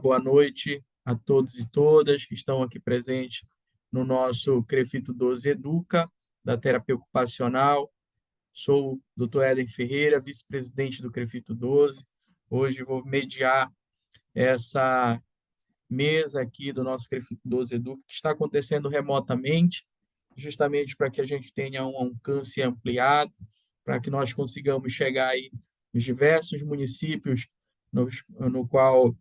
Boa noite a todos e todas que estão aqui presentes no nosso CREFITO 12 Educa, da terapia ocupacional. Sou o Dr. Éden Ferreira, vice-presidente do CREFITO 12. Hoje vou mediar essa mesa aqui do nosso CREFITO 12 Educa, que está acontecendo remotamente, justamente para que a gente tenha um alcance ampliado, para que nós consigamos chegar aí nos diversos municípios no qual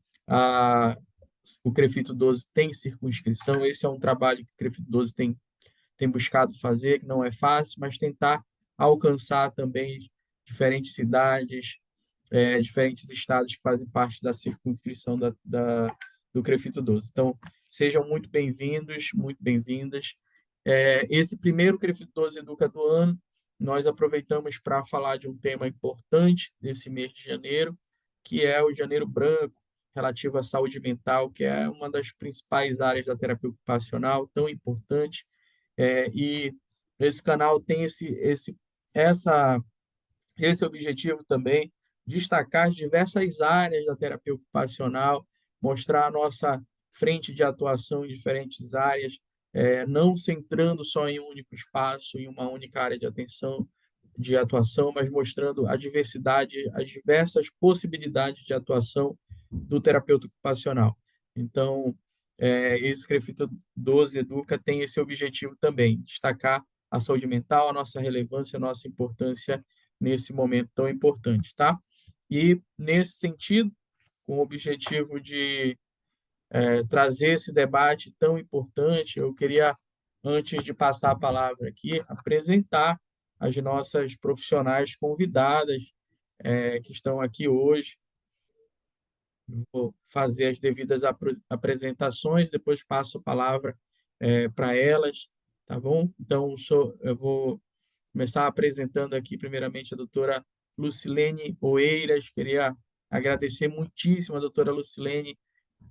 o CREFITO 12 tem circunscrição. Esse é um trabalho que o CREFITO 12 tem buscado fazer, que não é fácil, mas tentar alcançar também diferentes cidades, diferentes estados que fazem parte da circunscrição do CREFITO 12. Então, sejam muito bem-vindos, muito bem-vindas. Esse primeiro CREFITO 12 Educa do ano, nós aproveitamos para falar de um tema importante desse mês de janeiro, que é o Janeiro Branco, relativo à saúde mental, que é uma das principais áreas da terapia ocupacional, tão importante. E esse canal tem essa, esse objetivo também, destacar diversas áreas da terapia ocupacional, mostrar a nossa frente de atuação em diferentes áreas, não centrando só em um único espaço, em uma única área de atenção, de atuação, mas mostrando a diversidade, as diversas possibilidades de atuação do terapeuta ocupacional. Então, esse CREFITO 12 Educa tem esse objetivo também, destacar a saúde mental, a nossa relevância, a nossa importância nesse momento tão importante, tá? E, nesse sentido, com o objetivo de trazer esse debate tão importante, eu queria, antes de passar a palavra aqui, apresentar as nossas profissionais convidadas que estão aqui hoje. Vou fazer as devidas apresentações, depois passo a palavra para elas, tá bom? Então, eu vou começar apresentando aqui, primeiramente, a doutora Lucilene Oeiras. Queria agradecer muitíssimo a doutora Lucilene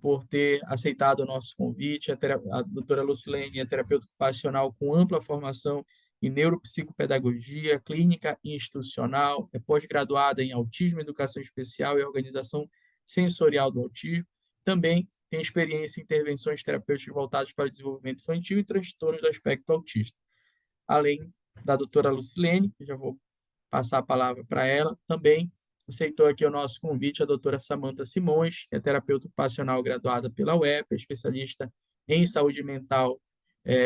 por ter aceitado o nosso convite. A doutora Lucilene é terapeuta ocupacional com ampla formação em neuropsicopedagogia, clínica e institucional, é pós-graduada em autismo, educação especial e organização sensorial do autismo. Também tem experiência em intervenções terapêuticas voltadas para o desenvolvimento infantil e transtornos do espectro autista. Além da doutora Lucilene, que já vou passar a palavra para ela, também aceitou aqui o nosso convite a doutora Samantha Simões, que é terapeuta ocupacional graduada pela UEP, especialista em saúde mental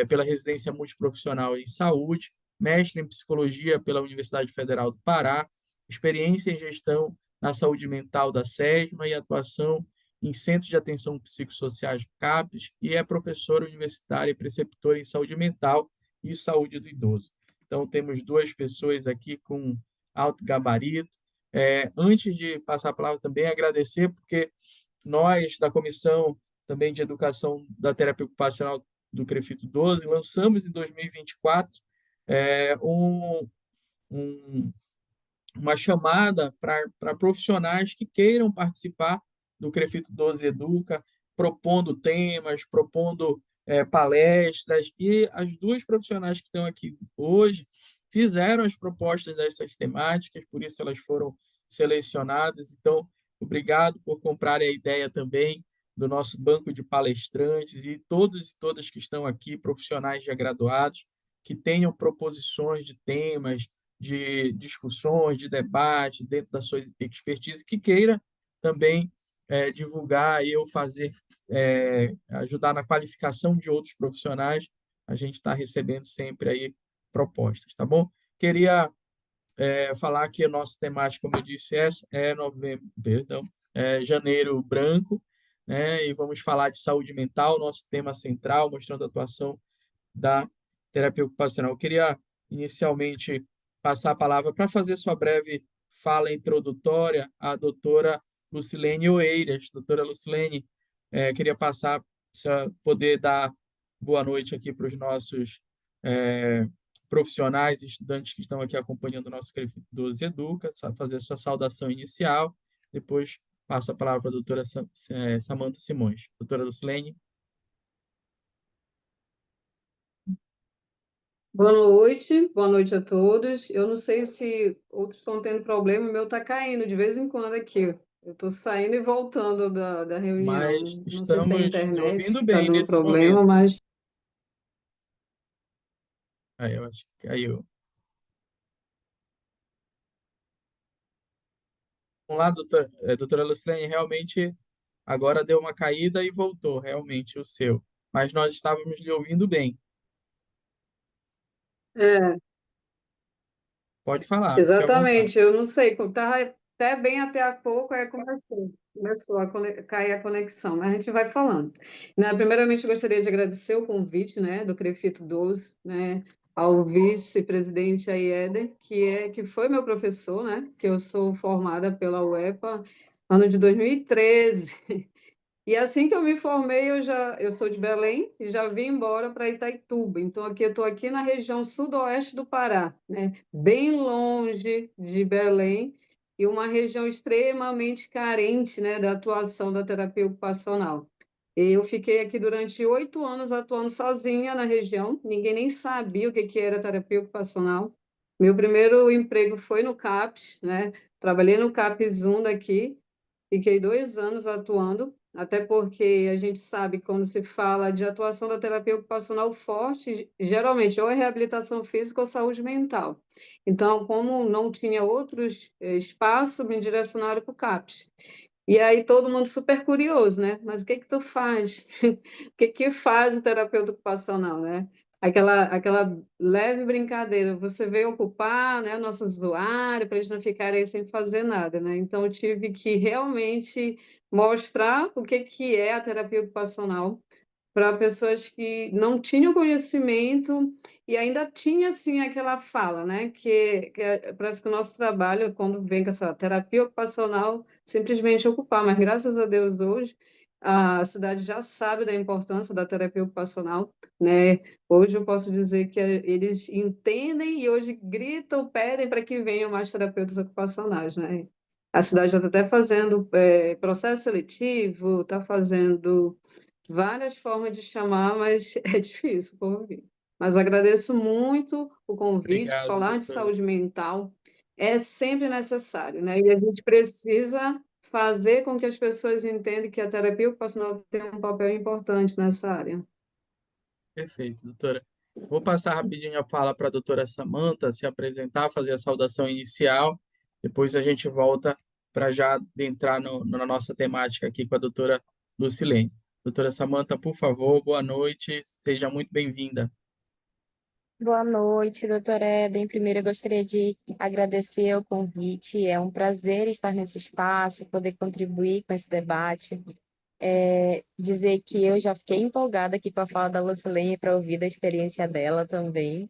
pela residência multiprofissional em saúde, mestre em psicologia pela Universidade Federal do Pará, experiência em gestão na saúde mental da SESMA e atuação em centros de atenção psicossociais CAPES, e é professora universitária e preceptora em saúde mental e saúde do idoso. Então, temos duas pessoas aqui com alto gabarito. Antes de passar a palavra também, agradecer, porque nós, da Comissão também de Educação da Terapia Ocupacional do CREFITO 12, lançamos em 2024 um, uma chamada para profissionais que queiram participar do CREFITO 12 Educa, propondo temas, propondo palestras, e as duas profissionais que estão aqui hoje fizeram as propostas dessas temáticas, por isso elas foram selecionadas. Então, obrigado por comprarem a ideia também do nosso banco de palestrantes, e todos e todas que estão aqui, profissionais já graduados, que tenham proposições de temas, de discussões, de debate dentro da sua expertise, que queira também divulgar e eu fazer, ajudar na qualificação de outros profissionais. A gente está recebendo sempre aí propostas, tá bom? Queria falar que a nossa temática, como eu disse, é novembro, perdão, janeiro branco, né? E vamos falar de saúde mental, nosso tema central, mostrando a atuação da terapia ocupacional. Eu queria inicialmente passar a palavra para fazer sua breve fala introdutória à doutora Lucilene Oeiras. Doutora Lucilene, queria passar, se poder dar boa noite aqui para os nossos profissionais e estudantes que estão aqui acompanhando o nosso CREFITO 12 Educa, fazer sua saudação inicial, depois passo a palavra para a doutora Samantha Simões. Doutora Lucilene. Boa noite a todos. Eu não sei se outros estão tendo problema, o meu está caindo de vez em quando aqui. Eu estou saindo e voltando da mas reunião. Não sei se é a estamos lhe internet ouvindo que está bem dando nesse problema, momento. mas Aí eu acho que caiu. Vamos lá, doutora Lucilene, realmente agora deu uma caída e voltou, realmente, o seu. Mas nós estávamos lhe ouvindo bem. é, Pode falar, fique à vontade. exatamente. Eu não sei, estava até bem até há pouco, aí começou a cair a conexão, mas a gente vai falando. Né, primeiramente, eu gostaria de agradecer o convite, né, do CREFIT 12, né, ao vice-presidente aí, Éder, que foi meu professor, né, que eu sou formada pela UEPA, ano de 2013. E assim que eu me formei, eu sou de Belém e já vim embora para Itaituba. Então aqui eu estou aqui na região sudoeste do Pará, né? Bem longe de Belém e uma região extremamente carente, né, da atuação da terapia ocupacional. Eu fiquei aqui durante 8 anos atuando sozinha na região. Ninguém nem sabia o que era terapia ocupacional. Meu primeiro emprego foi no CAPS, né? Trabalhei no CAPS 1 daqui. Fiquei 2 anos atuando, até porque a gente sabe quando se fala de atuação da terapia ocupacional forte, geralmente ou é reabilitação física ou saúde mental. Então, como não tinha outros espaços, me direcionaram para o CAPS. E aí todo mundo super curioso, né? Mas o que que tu faz? O que que faz o terapeuta ocupacional, né? Aquela leve brincadeira, você veio ocupar, né, nosso usuário para eles não ficarem aí sem fazer nada, né? Então eu tive que realmente mostrar o que que é a terapia ocupacional para pessoas que não tinham conhecimento e ainda tinha assim aquela fala, né? Parece que o nosso trabalho, quando vem com essa terapia ocupacional, simplesmente ocupar, mas graças a Deus hoje a cidade já sabe da importância da terapia ocupacional, né? Hoje eu posso dizer que eles entendem e hoje gritam, pedem para que venham mais terapeutas ocupacionais, né? A cidade já está até fazendo processo seletivo, está fazendo várias formas de chamar, mas é difícil por ouvir. Mas agradeço muito o convite. Obrigado, Falar de doutora. saúde mental é sempre necessário, né? E a gente precisa fazer com que as pessoas entendam que a terapia ocupacional tem um papel importante nessa área. Perfeito, doutora. Vou passar rapidinho a fala para a doutora Samanta se apresentar, fazer a saudação inicial. Depois a gente volta para já entrar na nossa temática aqui com a doutora Lucilene. Doutora Samanta, por favor, boa noite, seja muito bem-vinda. Boa noite, doutora Eden. Primeiro, eu gostaria de agradecer o convite. É um prazer estar nesse espaço, poder contribuir com esse debate. Dizer que eu já fiquei empolgada aqui com a fala da Lucilene para ouvir da experiência dela também.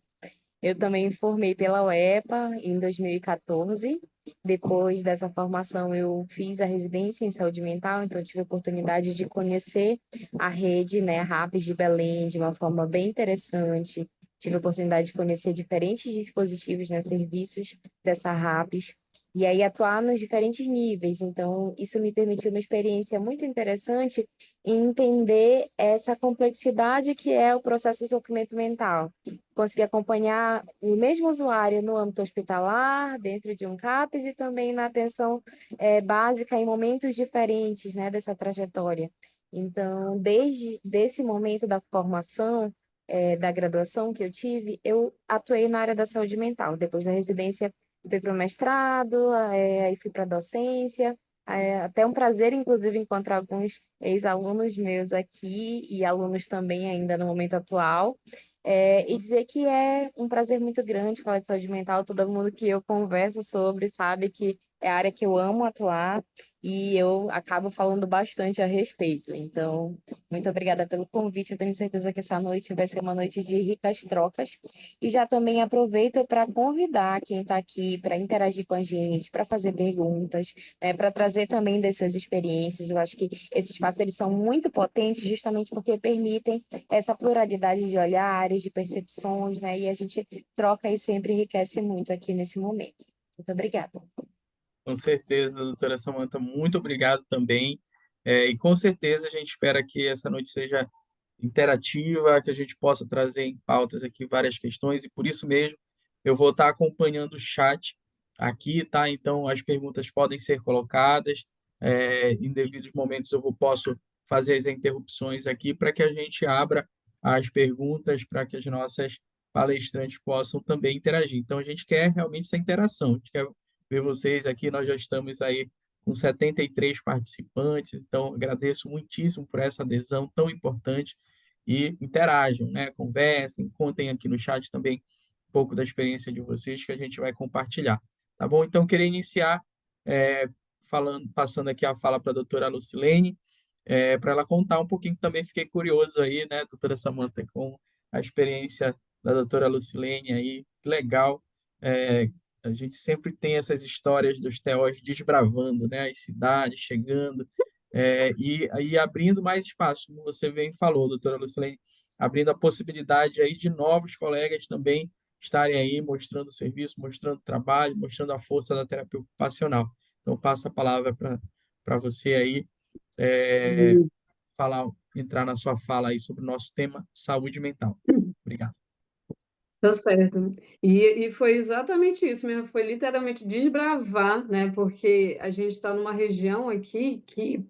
Eu também me formei pela UEPA em 2014. Depois dessa formação, eu fiz a residência em saúde mental, então eu tive a oportunidade de conhecer a rede, né, a RAPS de Belém, de uma forma bem interessante. Tive a oportunidade de conhecer diferentes dispositivos, né, serviços dessa RAPS, e aí atuar nos diferentes níveis. Então, isso me permitiu uma experiência muito interessante em entender essa complexidade que é o processo de sofrimento mental, conseguir acompanhar o mesmo usuário no âmbito hospitalar, dentro de um CAPS e também na atenção básica em momentos diferentes, né, dessa trajetória. Então, desde esse momento da formação, da graduação que eu tive, eu atuei na área da saúde mental. Depois da residência, fui para o mestrado, aí fui para a docência. É até um prazer, inclusive, encontrar alguns ex-alunos meus aqui e alunos também ainda no momento atual. E dizer que é um prazer muito grande falar de saúde mental. Todo mundo que eu converso sobre sabe que é a área que eu amo atuar e eu acabo falando bastante a respeito. Então, muito obrigada pelo convite. Eu tenho certeza que essa noite vai ser uma noite de ricas trocas. E já também aproveito para convidar quem está aqui para interagir com a gente, para fazer perguntas, para trazer também das suas experiências. Eu acho que esses espaços eles são muito potentes justamente porque permitem essa pluralidade de olhares, de percepções, né? E a gente troca e sempre enriquece muito aqui nesse momento. Muito obrigada. Com certeza, doutora Samanta, muito obrigado também. E com certeza a gente espera que essa noite seja interativa, que a gente possa trazer em pautas aqui várias questões, e por isso mesmo eu vou estar acompanhando o chat aqui, tá? Então as perguntas podem ser colocadas, Em devidos momentos posso fazer as interrupções aqui para que a gente abra as perguntas para que as nossas palestrantes possam também interagir. Então, a gente quer realmente essa interação, a gente quer ver vocês aqui, nós já estamos aí com 73 participantes, então agradeço muitíssimo por essa adesão tão importante e interajam, né? Conversem, contem aqui no chat também um pouco da experiência de vocês que a gente vai compartilhar, tá bom? Então, queria iniciar é, passando aqui a fala para a doutora Lucilene, para ela contar um pouquinho, também fiquei curioso aí, né, doutora Samantha, com a experiência da doutora Lucilene aí, que legal. É, a gente sempre tem essas histórias dos TOs desbravando, né, as cidades, chegando, e aí abrindo mais espaço, como você bem falou, doutora Lucilene, abrindo a possibilidade aí de novos colegas também estarem aí mostrando serviço, mostrando trabalho, mostrando a força da terapia ocupacional. Então, passo a palavra para você aí, é, entrar na sua fala aí sobre o nosso tema saúde mental. Obrigado. Tá certo. E foi exatamente isso mesmo, foi literalmente desbravar, né? Porque a gente está numa região aqui que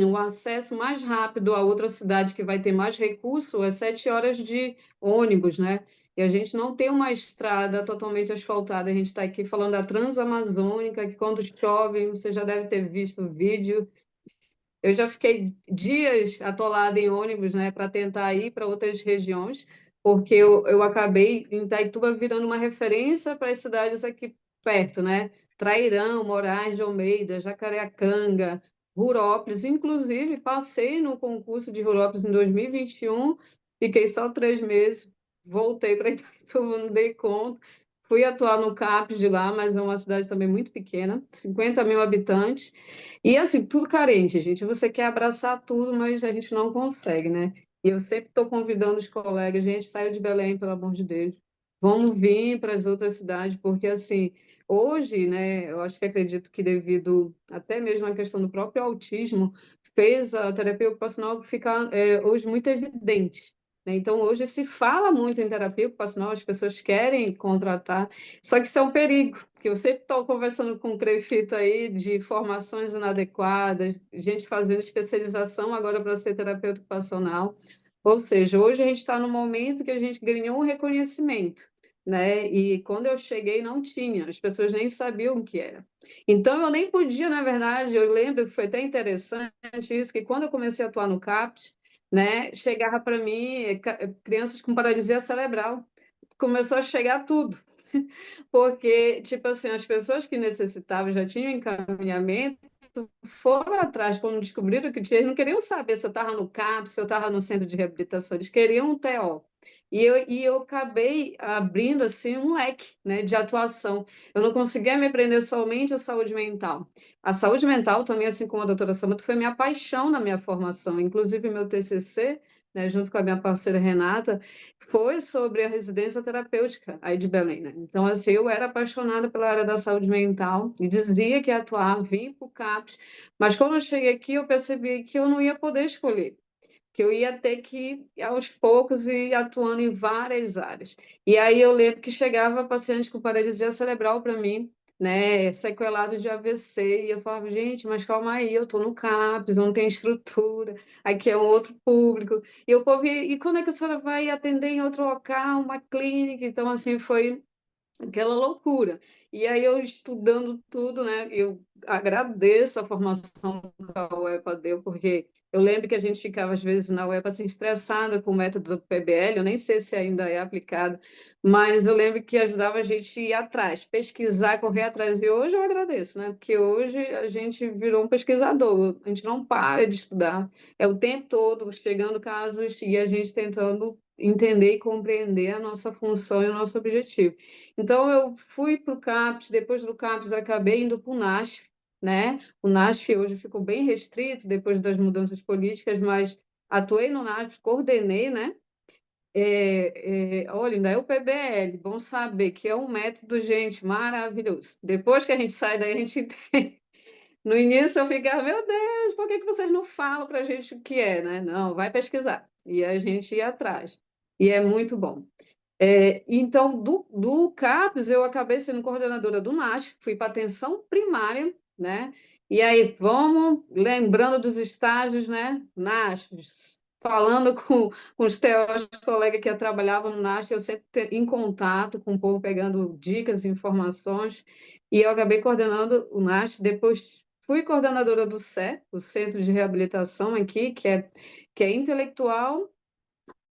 o acesso mais rápido a outra cidade que vai ter mais recurso é 7 horas de ônibus, né? E a gente não tem uma estrada totalmente asfaltada. A gente está aqui falando da Transamazônica, que quando chove, você já deve ter visto o vídeo. Eu já fiquei dias atolada em ônibus, né, para tentar ir para outras regiões, porque eu acabei em Itaituba virando uma referência para as cidades aqui perto, né? Trairão, Moraes de Almeida, Jacareacanga, Rurópolis. Inclusive, passei no concurso de Rurópolis em 2021, fiquei só 3 meses, voltei para Itaituba, não dei conta. Fui atuar no CAPES de lá, mas é uma cidade também muito pequena, 50 mil habitantes. E assim, tudo carente, gente. Você quer abraçar tudo, mas a gente não consegue, né? E eu sempre estou convidando os colegas, gente, saiu de Belém, pelo amor de Deus. Vamos vir para as outras cidades, porque assim, hoje, né, eu acho que acredito que devido até mesmo à questão do próprio autismo, fez a terapia ocupacional ficar hoje muito evidente. Né? Então, hoje se fala muito em terapia ocupacional, as pessoas querem contratar, só que isso é um perigo, que eu sempre estou conversando com o Crefito aí de formações inadequadas, gente fazendo especialização agora para ser terapeuta ocupacional. Ou seja, hoje a gente está no momento que a gente ganhou um reconhecimento, né? E quando eu cheguei não tinha, as pessoas nem sabiam o que era. Então eu nem podia, na verdade, eu lembro que foi até interessante isso, que quando eu comecei a atuar no CAPS, né, chegava para mim crianças com paralisia cerebral, começou a chegar tudo. Porque, tipo assim, as pessoas que necessitavam já tinham encaminhamento, foram atrás, quando descobriram que tinha, eles não queriam saber se eu estava no CAPS, se eu estava no centro de reabilitação, eles queriam um TO. E eu acabei abrindo assim um leque, né, de atuação. Eu não conseguia me prender somente à saúde mental. A saúde mental também, assim como a doutora Samanta, foi minha paixão na minha formação. Inclusive, meu TCC, né, junto com a minha parceira Renata, foi sobre a residência terapêutica aí de Belém, né? Então, assim, eu era apaixonada pela área da saúde mental e dizia que ia atuar, vim para o CAPS, mas quando eu cheguei aqui, eu percebi que eu não ia poder escolher, que eu ia ter que, aos poucos, ir atuando em várias áreas. E aí eu lembro que chegava paciente com paralisia cerebral para mim, né, sequelado de AVC, e eu falava, gente, mas calma aí, eu estou no CAPS, não tem estrutura, aqui é um outro público, e o povo, e quando é que a senhora vai atender em outro local, uma clínica? Então, assim, foi aquela loucura. E aí eu estudando tudo, né? Eu agradeço a formação que a UEPA deu, porque eu lembro que a gente ficava às vezes na UEPA assim estressada com o método do PBL, eu nem sei se ainda é aplicado, mas eu lembro que ajudava a gente a ir atrás, pesquisar, correr atrás. E hoje eu agradeço, né? Porque hoje a gente virou um pesquisador, a gente não para de estudar, é o tempo todo chegando casos e a gente tentando entender e compreender a nossa função e o nosso objetivo. Então, eu fui para o CAPES, depois do CAPES eu acabei indo para o NASF, né? O NASF hoje ficou bem restrito depois das mudanças políticas, mas atuei no NASF, coordenei, né? Olha, ainda é o PBL, bom saber que é um método, gente, maravilhoso. Depois que a gente sai daí, a gente no início eu ficava, meu Deus, por que que vocês não falam para a gente o que é, né? Não, vai pesquisar. E a gente ia atrás. E é muito bom. Então, do CAPS, eu acabei sendo coordenadora do NASF, fui para atenção primária, né? E aí, vamos lembrando dos estágios, né? NASP, falando com os teóricos colegas que trabalhavam no NASP, eu sempre em contato com o povo, pegando dicas, informações, e eu acabei coordenando o NASP, depois fui coordenadora do CE, o Centro de Reabilitação aqui, que é intelectual,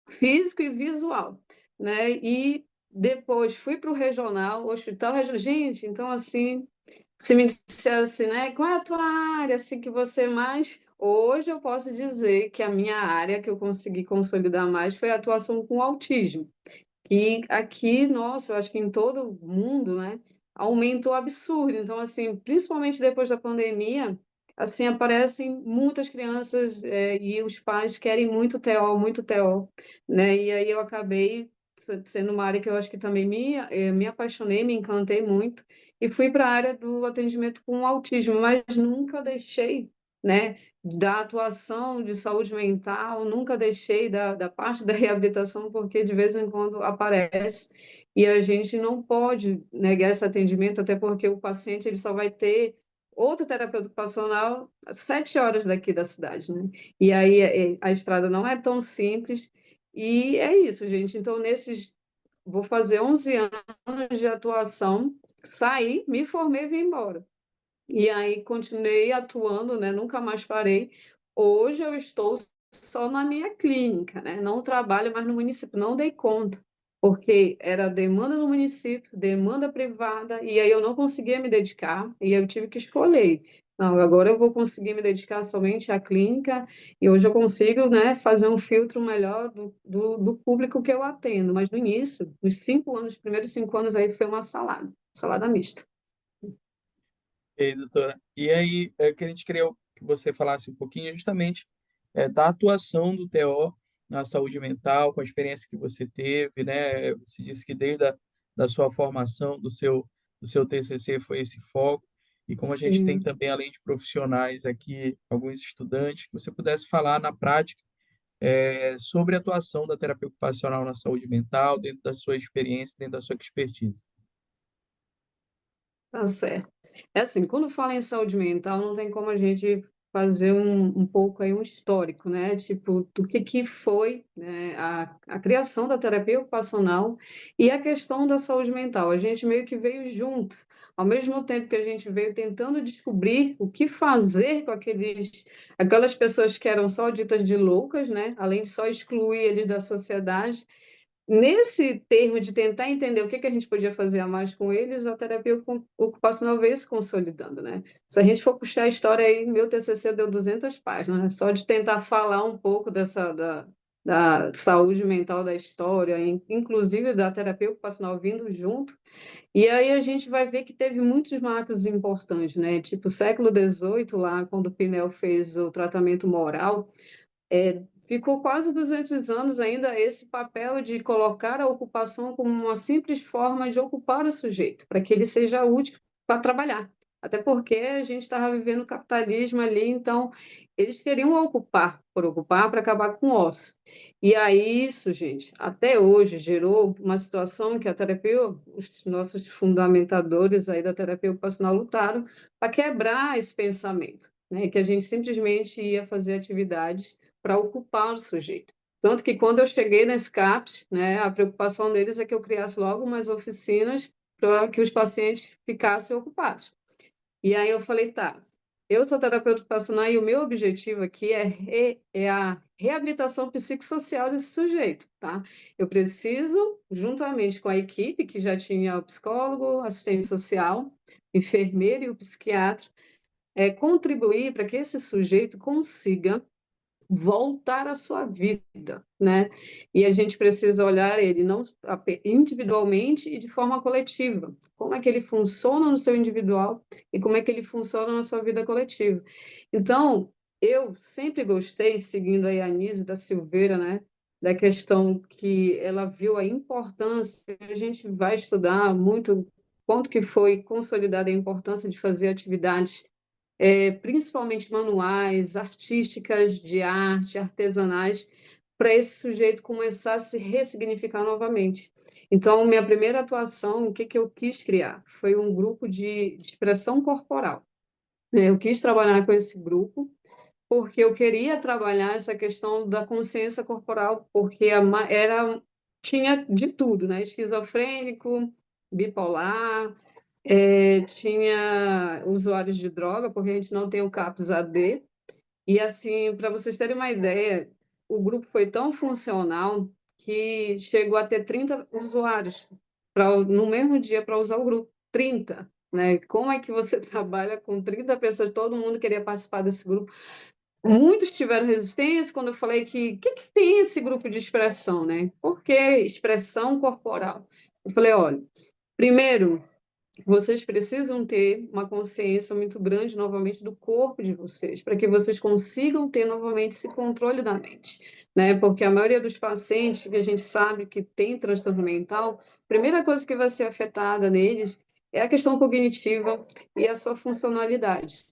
físico e visual, né? E depois fui para o regional, o hospital regional. Gente, então assim, se me dissesse, né, qual é a tua área, assim, que você mais... Hoje eu posso dizer que a minha área que eu consegui consolidar mais foi a atuação com autismo. E aqui, nossa, eu acho que em todo o mundo, né, aumentou absurdo. Então, assim, principalmente depois da pandemia, assim, aparecem muitas crianças, e os pais querem muito TO, né? E aí eu acabei sendo uma área que eu acho que também me apaixonei, me encantei muito, e fui para a área do atendimento com autismo, mas nunca deixei, né, da atuação de saúde mental, nunca deixei da parte da reabilitação, porque de vez em quando aparece e a gente não pode negar esse atendimento, até porque o paciente ele só vai ter outro terapeuta ocupacional a 7 horas daqui da cidade, né? E aí a estrada não é tão simples, e é isso, gente. Então, vou fazer 11 anos de atuação, saí, me formei e vim embora. E aí continuei atuando, né? Nunca mais parei. Hoje eu estou só na minha clínica, né? Não trabalho mais no município, não dei conta, porque era demanda no município, demanda privada, e aí eu não conseguia me dedicar, e eu tive que escolher. Não, agora eu vou conseguir me dedicar somente à clínica, e hoje eu consigo, né, fazer um filtro melhor do público que eu atendo. Mas no início, nos 5 anos, os primeiros 5 anos aí foi uma salada mista. E aí, doutora? E aí, que a gente queria que você falasse um pouquinho justamente da atuação do TO na saúde mental, com a experiência que você teve, né? Você disse que desde da sua formação, do seu TCC foi esse foco, e como a gente tem Sim. também, além de profissionais aqui, alguns estudantes, que você pudesse falar na prática sobre a atuação da terapia ocupacional na saúde mental, dentro da sua experiência, dentro da sua expertise. Tá certo. É assim, quando fala em saúde mental, não tem como a gente fazer um pouco aí um histórico, né? Tipo, do que foi, né, a criação da terapia ocupacional e a questão da saúde mental. A gente meio que veio junto. Ao mesmo tempo que a gente veio tentando descobrir o que fazer com aquelas pessoas que eram só ditas de loucas, né? Além de só excluir eles da sociedade, nesse termo de tentar entender o que a gente podia fazer a mais com eles, a terapia ocupacional veio se consolidando, né? Se a gente for puxar a história aí, meu TCC deu 200 páginas, né? Só de tentar falar um pouco da saúde mental da história, inclusive da terapia ocupacional vindo junto, e aí a gente vai ver que teve muitos marcos importantes, né? Tipo, século XVIII, lá, quando o Pinel fez o tratamento moral, ficou quase 200 anos ainda esse papel de colocar a ocupação como uma simples forma de ocupar o sujeito, para que ele seja útil para trabalhar. Até porque a gente estava vivendo o capitalismo ali, então eles queriam ocupar por ocupar para acabar com o ócio. E aí isso, gente, até hoje gerou uma situação que a terapia, os nossos fundamentadores aí da terapia ocupacional lutaram para quebrar esse pensamento, né? Que a gente simplesmente ia fazer atividades para ocupar o sujeito. Tanto que quando eu cheguei na SCAPS, né, a preocupação deles é que eu criasse logo umas oficinas para que os pacientes ficassem ocupados. E aí eu falei, tá, eu sou terapeuta ocupacional e o meu objetivo aqui é a reabilitação psicossocial desse sujeito, tá? Eu preciso, juntamente com a equipe, que já tinha o psicólogo, assistente social, enfermeiro e o psiquiatra, contribuir para que esse sujeito consiga voltar à sua vida, né? E a gente precisa olhar ele não individualmente e de forma coletiva. Como é que ele funciona no seu individual e como é que ele funciona na sua vida coletiva. Então, eu sempre gostei, seguindo aí a Anísia da Silveira, né? Da questão que ela viu a importância, a gente vai estudar muito quanto que foi consolidada a importância de fazer atividades principalmente manuais, artísticas, de arte, artesanais, para esse sujeito começar a se ressignificar novamente. Então, minha primeira atuação, o que eu quis criar? Foi um grupo de expressão corporal. Eu quis trabalhar com esse grupo, porque eu queria trabalhar essa questão da consciência corporal, porque tinha de tudo, né? Esquizofrênico, bipolar, tinha usuários de droga, porque a gente não tem o CAPS-AD. E assim, para vocês terem uma ideia, o grupo foi tão funcional que chegou a ter 30 usuários no mesmo dia para usar o grupo. 30, né? Como é que você trabalha com 30 pessoas? Todo mundo queria participar desse grupo. Muitos tiveram resistência quando eu falei que tem esse grupo de expressão, né? Por que expressão corporal? Eu falei, olha, primeiro, vocês precisam ter uma consciência muito grande novamente do corpo de vocês, para que vocês consigam ter novamente esse controle da mente, né? Porque a maioria dos pacientes que a gente sabe que tem transtorno mental, a primeira coisa que vai ser afetada neles é a questão cognitiva e a sua funcionalidade.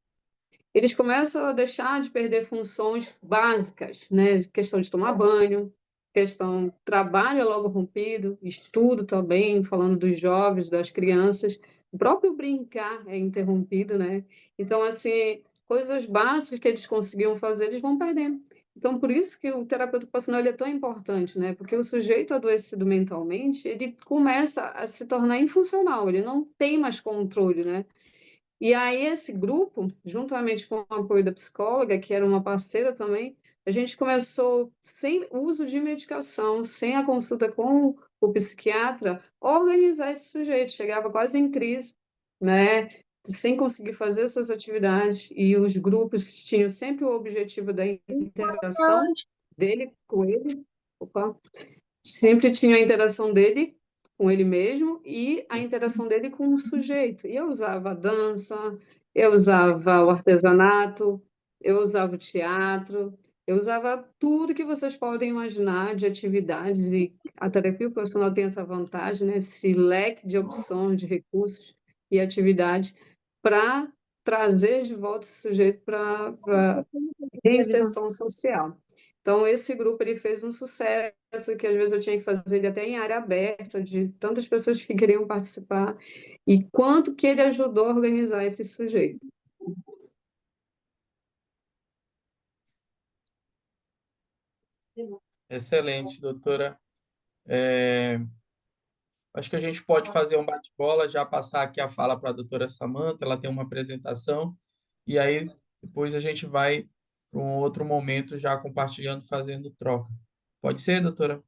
Eles começam a deixar de perder funções básicas, né? Questão de tomar banho, questão trabalho é logo rompido, estudo também, falando dos jovens, das crianças, o próprio brincar é interrompido, né? Então, assim, coisas básicas que eles conseguiam fazer, eles vão perdendo. Então, por isso que o terapeuta ocupacional ele é tão importante, né? Porque o sujeito adoecido mentalmente, ele começa a se tornar infuncional, ele não tem mais controle, né? E aí, esse grupo, juntamente com o apoio da psicóloga, que era uma parceira também, a gente começou, sem uso de medicação, sem a consulta com o psiquiatra, a organizar esse sujeito. Chegava quase em crise, né? Sem conseguir fazer suas atividades, e os grupos tinham sempre o objetivo da interação dele com ele. Opa, sempre tinha a interação dele com ele mesmo e a interação dele com o sujeito. E eu usava a dança, eu usava o artesanato, eu usava o teatro, eu usava tudo que vocês podem imaginar de atividades, e a terapia profissional tem essa vantagem, né? Esse leque de opções, de recursos e atividades para trazer de volta esse sujeito para reinserção social. Então, esse grupo ele fez um sucesso, que às vezes eu tinha que fazer ele até em área aberta, de tantas pessoas que queriam participar, e quanto que ele ajudou a organizar esse sujeito. Excelente, doutora. Acho que a gente pode fazer um bate-bola, já passar aqui a fala para a doutora Samantha, ela tem uma apresentação, e aí depois a gente vai para um outro momento já compartilhando, fazendo troca. Pode ser, doutora?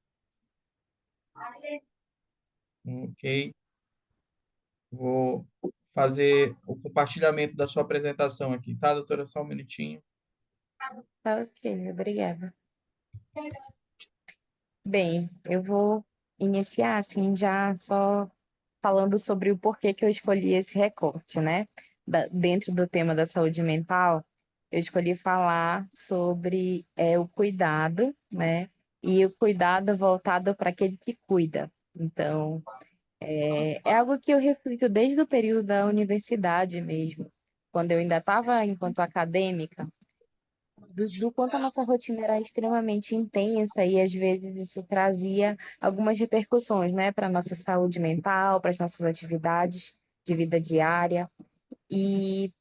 Ok. Vou fazer o compartilhamento da sua apresentação aqui, tá, doutora? Só um minutinho. Tá ok, obrigada. Bem, eu vou iniciar assim já só falando sobre o porquê que eu escolhi esse recorte, né? Dentro do tema da saúde mental, eu escolhi falar sobre o cuidado, né? E o cuidado voltado para aquele que cuida. Então, é algo que eu reflito desde o período da universidade mesmo, quando eu ainda estava enquanto acadêmica, do quanto a nossa rotina era extremamente intensa e às vezes isso trazia algumas repercussões, né, para a nossa saúde mental, para as nossas atividades de vida diária. E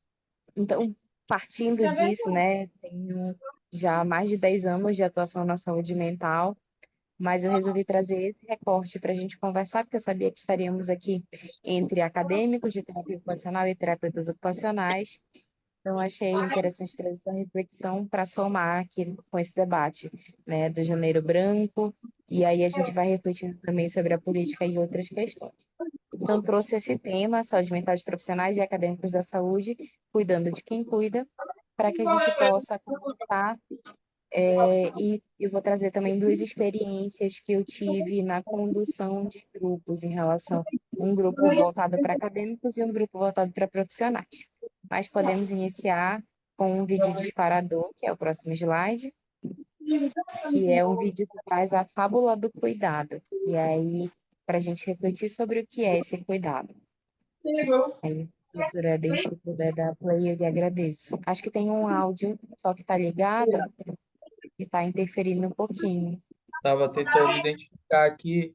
então, partindo disso, né, tenho já mais de 10 anos de atuação na saúde mental, mas eu resolvi trazer esse recorte para a gente conversar, porque eu sabia que estaríamos aqui entre acadêmicos de terapia ocupacional e terapeutas ocupacionais, então, achei interessante trazer essa reflexão para somar aqui com esse debate, né, do Janeiro Branco, e aí a gente vai refletindo também sobre a política e outras questões. Então, trouxe esse tema, saúde mental de profissionais e acadêmicos da saúde, cuidando de quem cuida, para que a gente possa conversar, e eu vou trazer também duas experiências que eu tive na condução de grupos em relação um grupo voltado para acadêmicos e um grupo voltado para profissionais. Mas podemos iniciar com um vídeo disparador, que é o próximo slide, que é um vídeo que traz a fábula do cuidado. E aí, para a gente refletir sobre o que é esse cuidado. Aí, doutora Eden, se puder dar play, eu lhe agradeço. Acho que tem um áudio, só que está ligado e está interferindo um pouquinho. Estava tentando identificar aqui.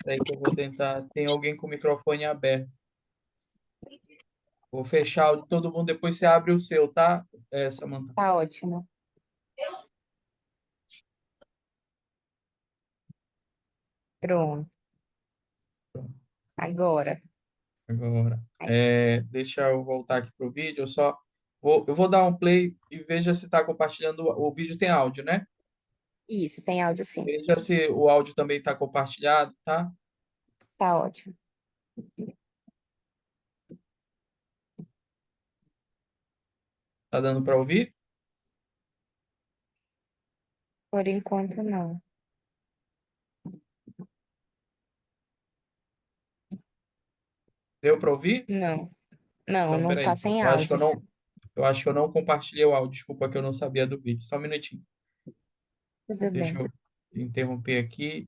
Peraí que eu vou tentar. Tem alguém com o microfone aberto. Vou fechar o de todo mundo, depois você abre o seu, tá, Samantha? Tá ótimo. Pronto. Agora. Agora, Aí. deixa eu voltar aqui para o vídeo. Eu vou dar um play e veja se está compartilhando. O vídeo tem áudio, né? Isso, tem áudio sim. Veja se o áudio também está compartilhado, tá? Tá ótimo. Tá dando para ouvir? Por enquanto, não. Deu para ouvir? Não. Não, Então, não peraí. tá sem Eu áudio. não, eu acho que eu não compartilhei o áudio. Desculpa que eu não sabia do vídeo. Só um minutinho. Tudo Deixa bem. eu interromper aqui.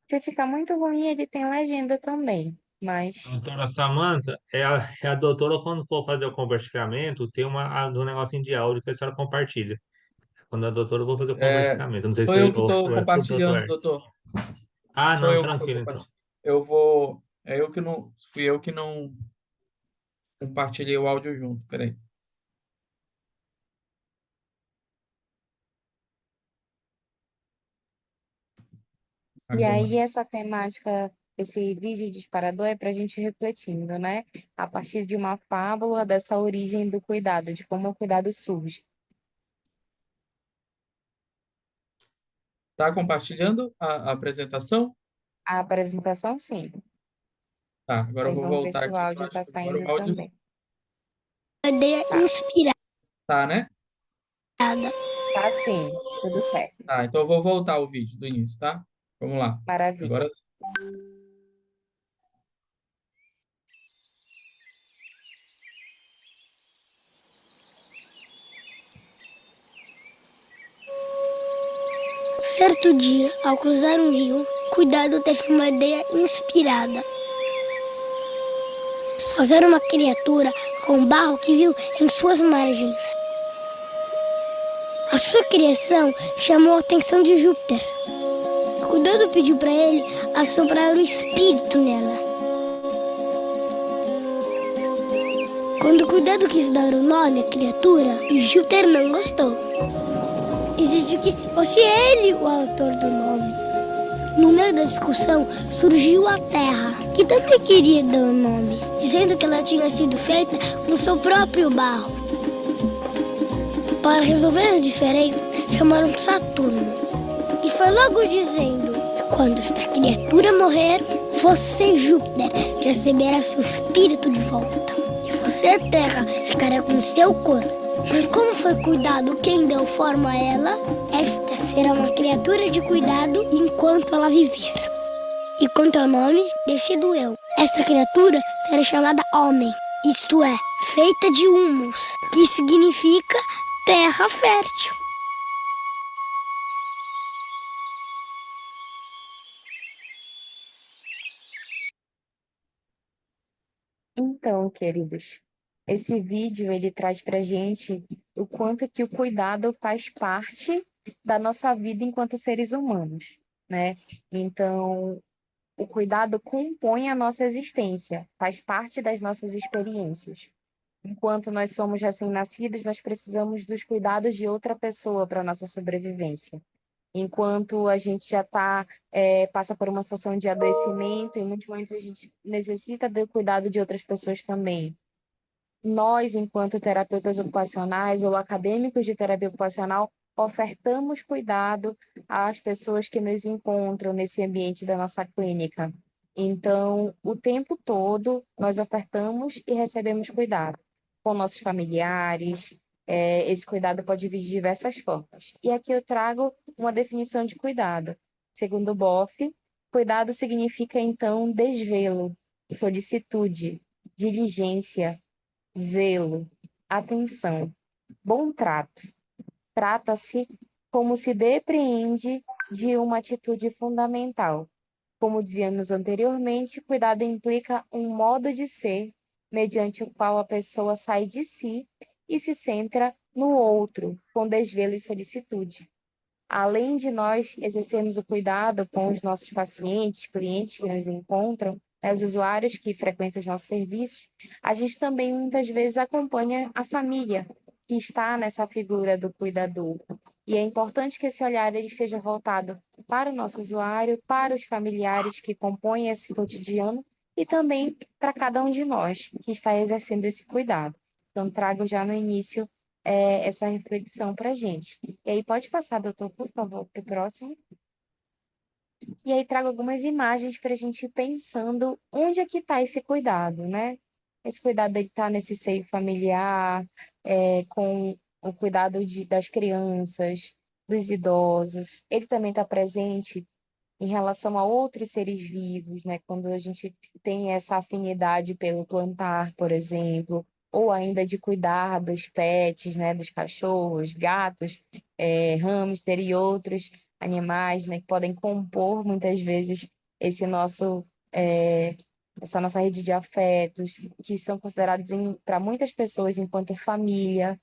Se ficar muito ruim, ele tem legenda também. Mas, Doutora Samantha, é a doutora, quando for fazer o compartilhamento, tem do negocinho de áudio que a senhora compartilha. Quando a doutora, eu vou fazer o compartilhamento. Não sei Sou se eu que ou, estou ou é pro doutor compartilhando, Hélio. doutor. Ah, Sou não, eu que estou tranquilo então. compartilhando. Fui eu que não compartilhei o áudio junto. Peraí. e Agora. aí essa temática, esse vídeo disparador é para a gente refletindo, né? A partir de uma fábula dessa origem do cuidado, de como o cuidado surge. Tá compartilhando a apresentação? A apresentação, sim. Tá, agora eu Aí vou vamos ver voltar se o aqui, que eu áudio acho está que agora saindo o áudio também. Ideia Tá, inspirada. tá, né? tá sim, tudo certo. Tá, então eu vou voltar o vídeo do início, tá? Vamos lá. Maravilha. Agora sim. Certo dia, ao cruzar um rio, Cuidado teve uma ideia inspirada. Fazer uma criatura com o barro que viu em suas margens. A sua criação chamou a atenção de Júpiter. Cuidado pediu para ele assoprar o espírito nela. Quando Cuidado quis dar o nome à criatura, Júpiter não gostou. Exigiu que fosse ele o autor do nome. No meio da discussão, surgiu a Terra, que também queria dar o nome, dizendo que ela tinha sido feita com seu próprio barro. Para resolver as diferenças, chamaram Saturno, e foi logo dizendo: quando esta criatura morrer, você, Júpiter, receberá seu espírito de volta, e você, Terra, ficará com seu corpo. Mas como foi Cuidado quem deu forma a ela, esta será uma criatura de cuidado enquanto ela viver. E quanto ao nome, decido eu. Esta criatura será chamada Homem, isto é, feita de humus, que significa terra fértil. Então, queridos, esse vídeo ele traz para gente o quanto que o cuidado faz parte da nossa vida enquanto seres humanos, né? Então, o cuidado compõe a nossa existência, faz parte das nossas experiências. Enquanto nós somos recém-nascidos, nós precisamos dos cuidados de outra pessoa para a nossa sobrevivência. Enquanto a gente já passa por uma situação de adoecimento, em muitos momentos a gente necessita do cuidado de outras pessoas também. Nós, enquanto terapeutas ocupacionais ou acadêmicos de terapia ocupacional, ofertamos cuidado às pessoas que nos encontram nesse ambiente da nossa clínica. Então, o tempo todo, nós ofertamos e recebemos cuidado com nossos familiares. Esse cuidado pode vir de diversas formas. E aqui eu trago uma definição de cuidado. Segundo o Boff, cuidado significa, então, desvelo, solicitude, diligência, zelo, atenção, bom trato. Trata-se como se depreende de uma atitude fundamental. Como dizíamos anteriormente, cuidado implica um modo de ser mediante o qual a pessoa sai de si e se centra no outro, com desvelo e solicitude. além de nós exercermos o cuidado com os nossos pacientes, clientes que nos encontram, né, os usuários que frequentam os nossos serviços, a gente também muitas vezes acompanha a família que está nessa figura do cuidador. E é importante que esse olhar ele esteja voltado para o nosso usuário, para os familiares que compõem esse cotidiano e também para cada um de nós que está exercendo esse cuidado. Então, trago já no início essa reflexão para a gente. E aí, pode passar, doutor, por favor, para o próximo. E aí, trago algumas imagens para a gente ir pensando onde é que está esse cuidado, né? Esse cuidado ele está nesse seio familiar, com o cuidado das crianças, dos idosos. Ele também está presente em relação a outros seres vivos, né? Quando a gente tem essa afinidade pelo plantar, por exemplo, ou ainda de cuidar dos pets, né? Dos cachorros, gatos, hamster e outros animais, né? Que podem compor muitas vezes esse nosso essa nossa rede de afetos, que são considerados para muitas pessoas enquanto família,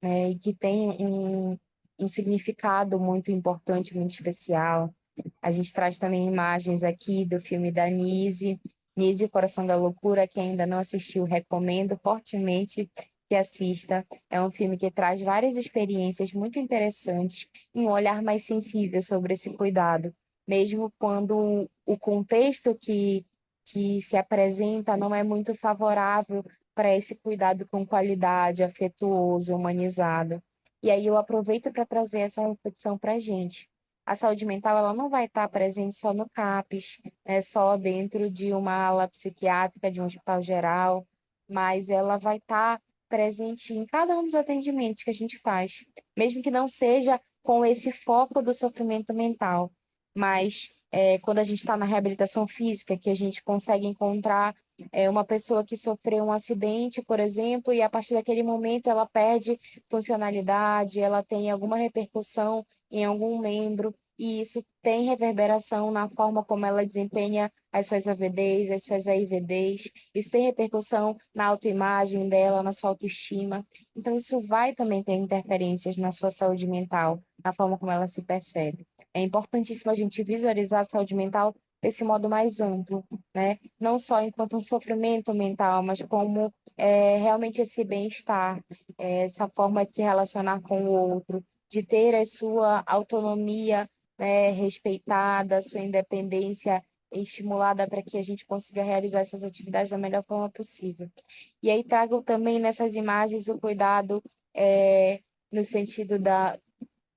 né? E que tem um significado muito importante, muito especial. A gente traz também imagens aqui do filme da Nise, Nise, o Coração da Loucura. Quem ainda não assistiu, recomendo fortemente que assista. É um filme que traz várias experiências muito interessantes, e um olhar mais sensível sobre esse cuidado, mesmo quando o contexto que se apresenta não é muito favorável para esse cuidado com qualidade, afetuoso, humanizado. E aí eu aproveito para trazer essa reflexão para a gente. A saúde mental ela não vai estar presente só no CAPS, só dentro de uma ala psiquiátrica de um hospital geral, mas ela vai estar presente em cada um dos atendimentos que a gente faz, mesmo que não seja com esse foco do sofrimento mental, mas quando a gente está na reabilitação física, que a gente consegue encontrar uma pessoa que sofreu um acidente, por exemplo, e a partir daquele momento ela perde funcionalidade, ela tem alguma repercussão em algum membro, e isso tem reverberação na forma como ela desempenha as suas AVDs, as suas AIVDs, isso tem repercussão na autoimagem dela, na sua autoestima. Então, isso vai também ter interferências na sua saúde mental, na forma como ela se percebe. É importantíssimo a gente visualizar a saúde mental desse modo mais amplo, né? Não só enquanto um sofrimento mental, mas como realmente esse bem-estar, essa forma de se relacionar com o outro, de ter a sua autonomia, né, respeitada, a sua independência estimulada para que a gente consiga realizar essas atividades da melhor forma possível. E aí trago também nessas imagens o cuidado no sentido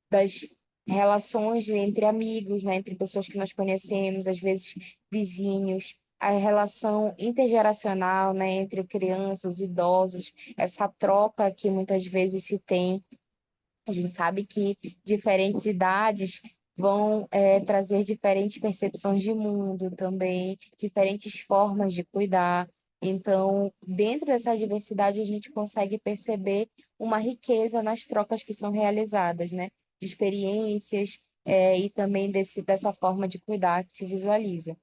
das relações entre amigos, né, entre pessoas que nós conhecemos, às vezes vizinhos, a relação intergeracional, né, entre crianças, idosos, essa troca que muitas vezes se tem. A gente sabe que diferentes idades vão trazer diferentes percepções de mundo também, diferentes formas de cuidar. Então, dentro dessa diversidade, a gente consegue perceber uma riqueza nas trocas que são realizadas, né? De experiências, e também dessa forma de cuidar que se visualiza.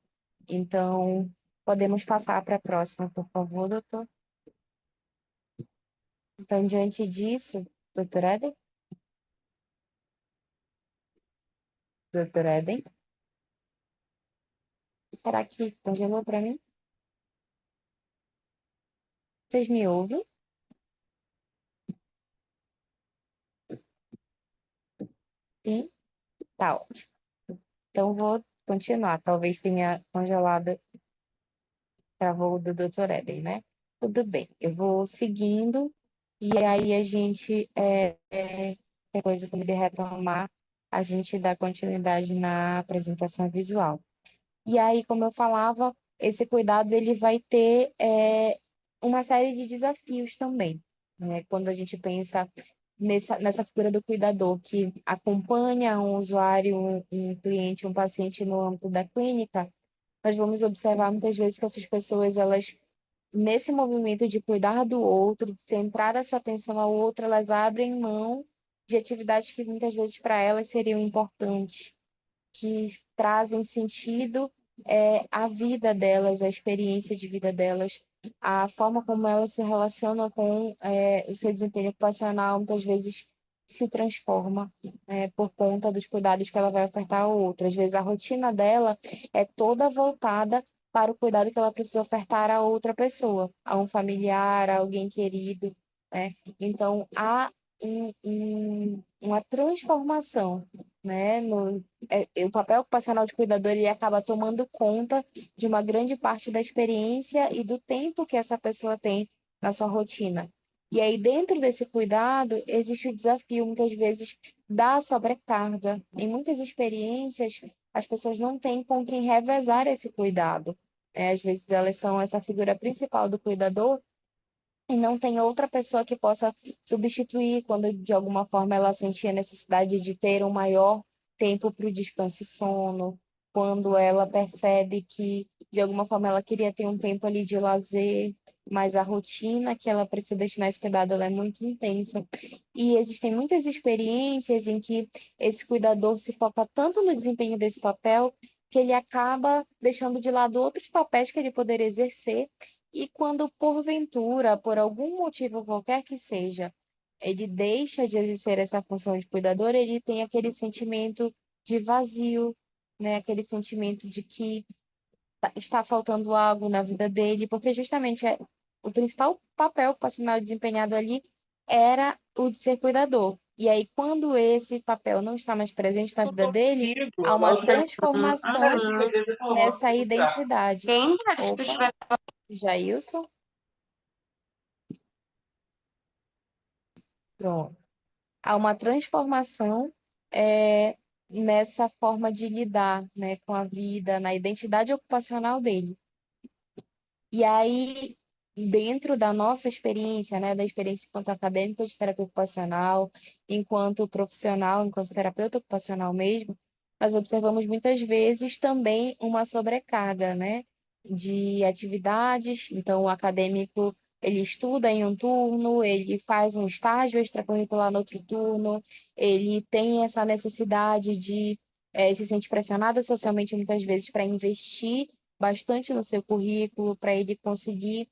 Então, podemos passar para a próxima, por favor, doutor? Então, diante disso, doutor Eden? Doutor Eden? Será que congelou para mim? Vocês me ouvem? Sim? Tá ótimo. Então, vou continuar. Talvez tenha congelado para voo do Dr. Eden, né? Tudo bem. Eu vou seguindo e aí a gente, depois, quando ele retomar, a gente dá continuidade na apresentação visual. E aí, como eu falava, esse cuidado ele vai ter uma série de desafios também, né? Quando a gente pensa nessa figura do cuidador que acompanha um usuário, um cliente, um paciente no âmbito da clínica, nós vamos observar muitas vezes que essas pessoas, elas, nesse movimento de cuidar do outro, de centrar a sua atenção ao outro, elas abrem mão de atividades que muitas vezes para elas seriam importantes, que trazem sentido à vida delas, à experiência de vida delas, a forma como elas se relacionam com o seu desempenho ocupacional, muitas vezes se transforma, por conta dos cuidados que ela vai ofertar ao outro. Às vezes a rotina dela é toda voltada para o cuidado que ela precisa ofertar a outra pessoa, a um familiar, a alguém querido, né? Então há uma transformação, né? O papel ocupacional de cuidador ele acaba tomando conta de uma grande parte da experiência e do tempo que essa pessoa tem na sua rotina. E aí, dentro desse cuidado, existe o desafio, muitas vezes, da sobrecarga. Em muitas experiências, as pessoas não têm com quem revezar esse cuidado. Às vezes, elas são essa figura principal do cuidador e não tem outra pessoa que possa substituir quando, de alguma forma, ela sentia necessidade de ter um maior tempo para o descanso e sono, quando ela percebe que, de alguma forma, ela queria ter um tempo ali de lazer, mas a rotina que ela precisa destinar a esse cuidado ela é muito intensa. E existem muitas experiências em que esse cuidador se foca tanto no desempenho desse papel que ele acaba deixando de lado outros papéis que ele poderia exercer e quando, porventura, por algum motivo qualquer que seja, ele deixa de exercer essa função de cuidador, ele tem aquele sentimento de vazio, né? Aquele sentimento de que está faltando algo na vida dele, porque justamente o principal papel ocupacional desempenhado ali era o de ser cuidador. E aí, quando esse papel não está mais presente na vida dele, há uma transformação nessa identidade. Opa, Jailson? Pronto. Há uma transformação nessa forma de lidar, né, com a vida, na identidade ocupacional dele. E aí, dentro da nossa experiência, né, da experiência enquanto acadêmico de terapia ocupacional, enquanto profissional, enquanto terapeuta ocupacional mesmo, nós observamos muitas vezes também uma sobrecarga, né, de atividades. Então, o acadêmico, ele estuda em um turno, ele faz um estágio extracurricular no outro turno, ele tem essa necessidade de se sente pressionado socialmente muitas vezes para investir bastante no seu currículo para ele conseguir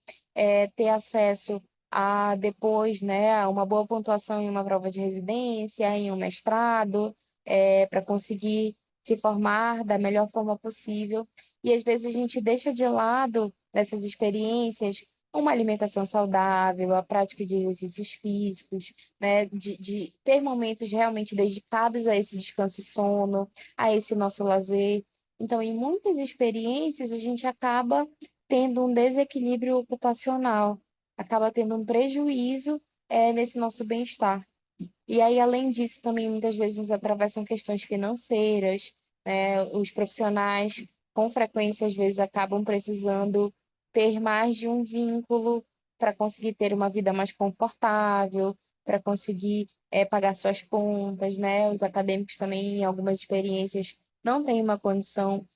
ter acesso a depois, né, a uma boa pontuação em uma prova de residência, em um mestrado, para conseguir se formar da melhor forma possível. E às vezes a gente deixa de lado nessas experiências uma alimentação saudável, a prática de exercícios físicos, né, de ter momentos realmente dedicados a esse descanso e sono, a esse nosso lazer. Então, em muitas experiências, a gente acaba tendo um desequilíbrio ocupacional, acaba tendo um prejuízo nesse nosso bem-estar. E aí, além disso, também muitas vezes nos atravessam questões financeiras, né? Os profissionais, com frequência, às vezes acabam precisando ter mais de um vínculo para conseguir ter uma vida mais confortável, para conseguir pagar suas contas, né? Os acadêmicos também, em algumas experiências, não têm uma condição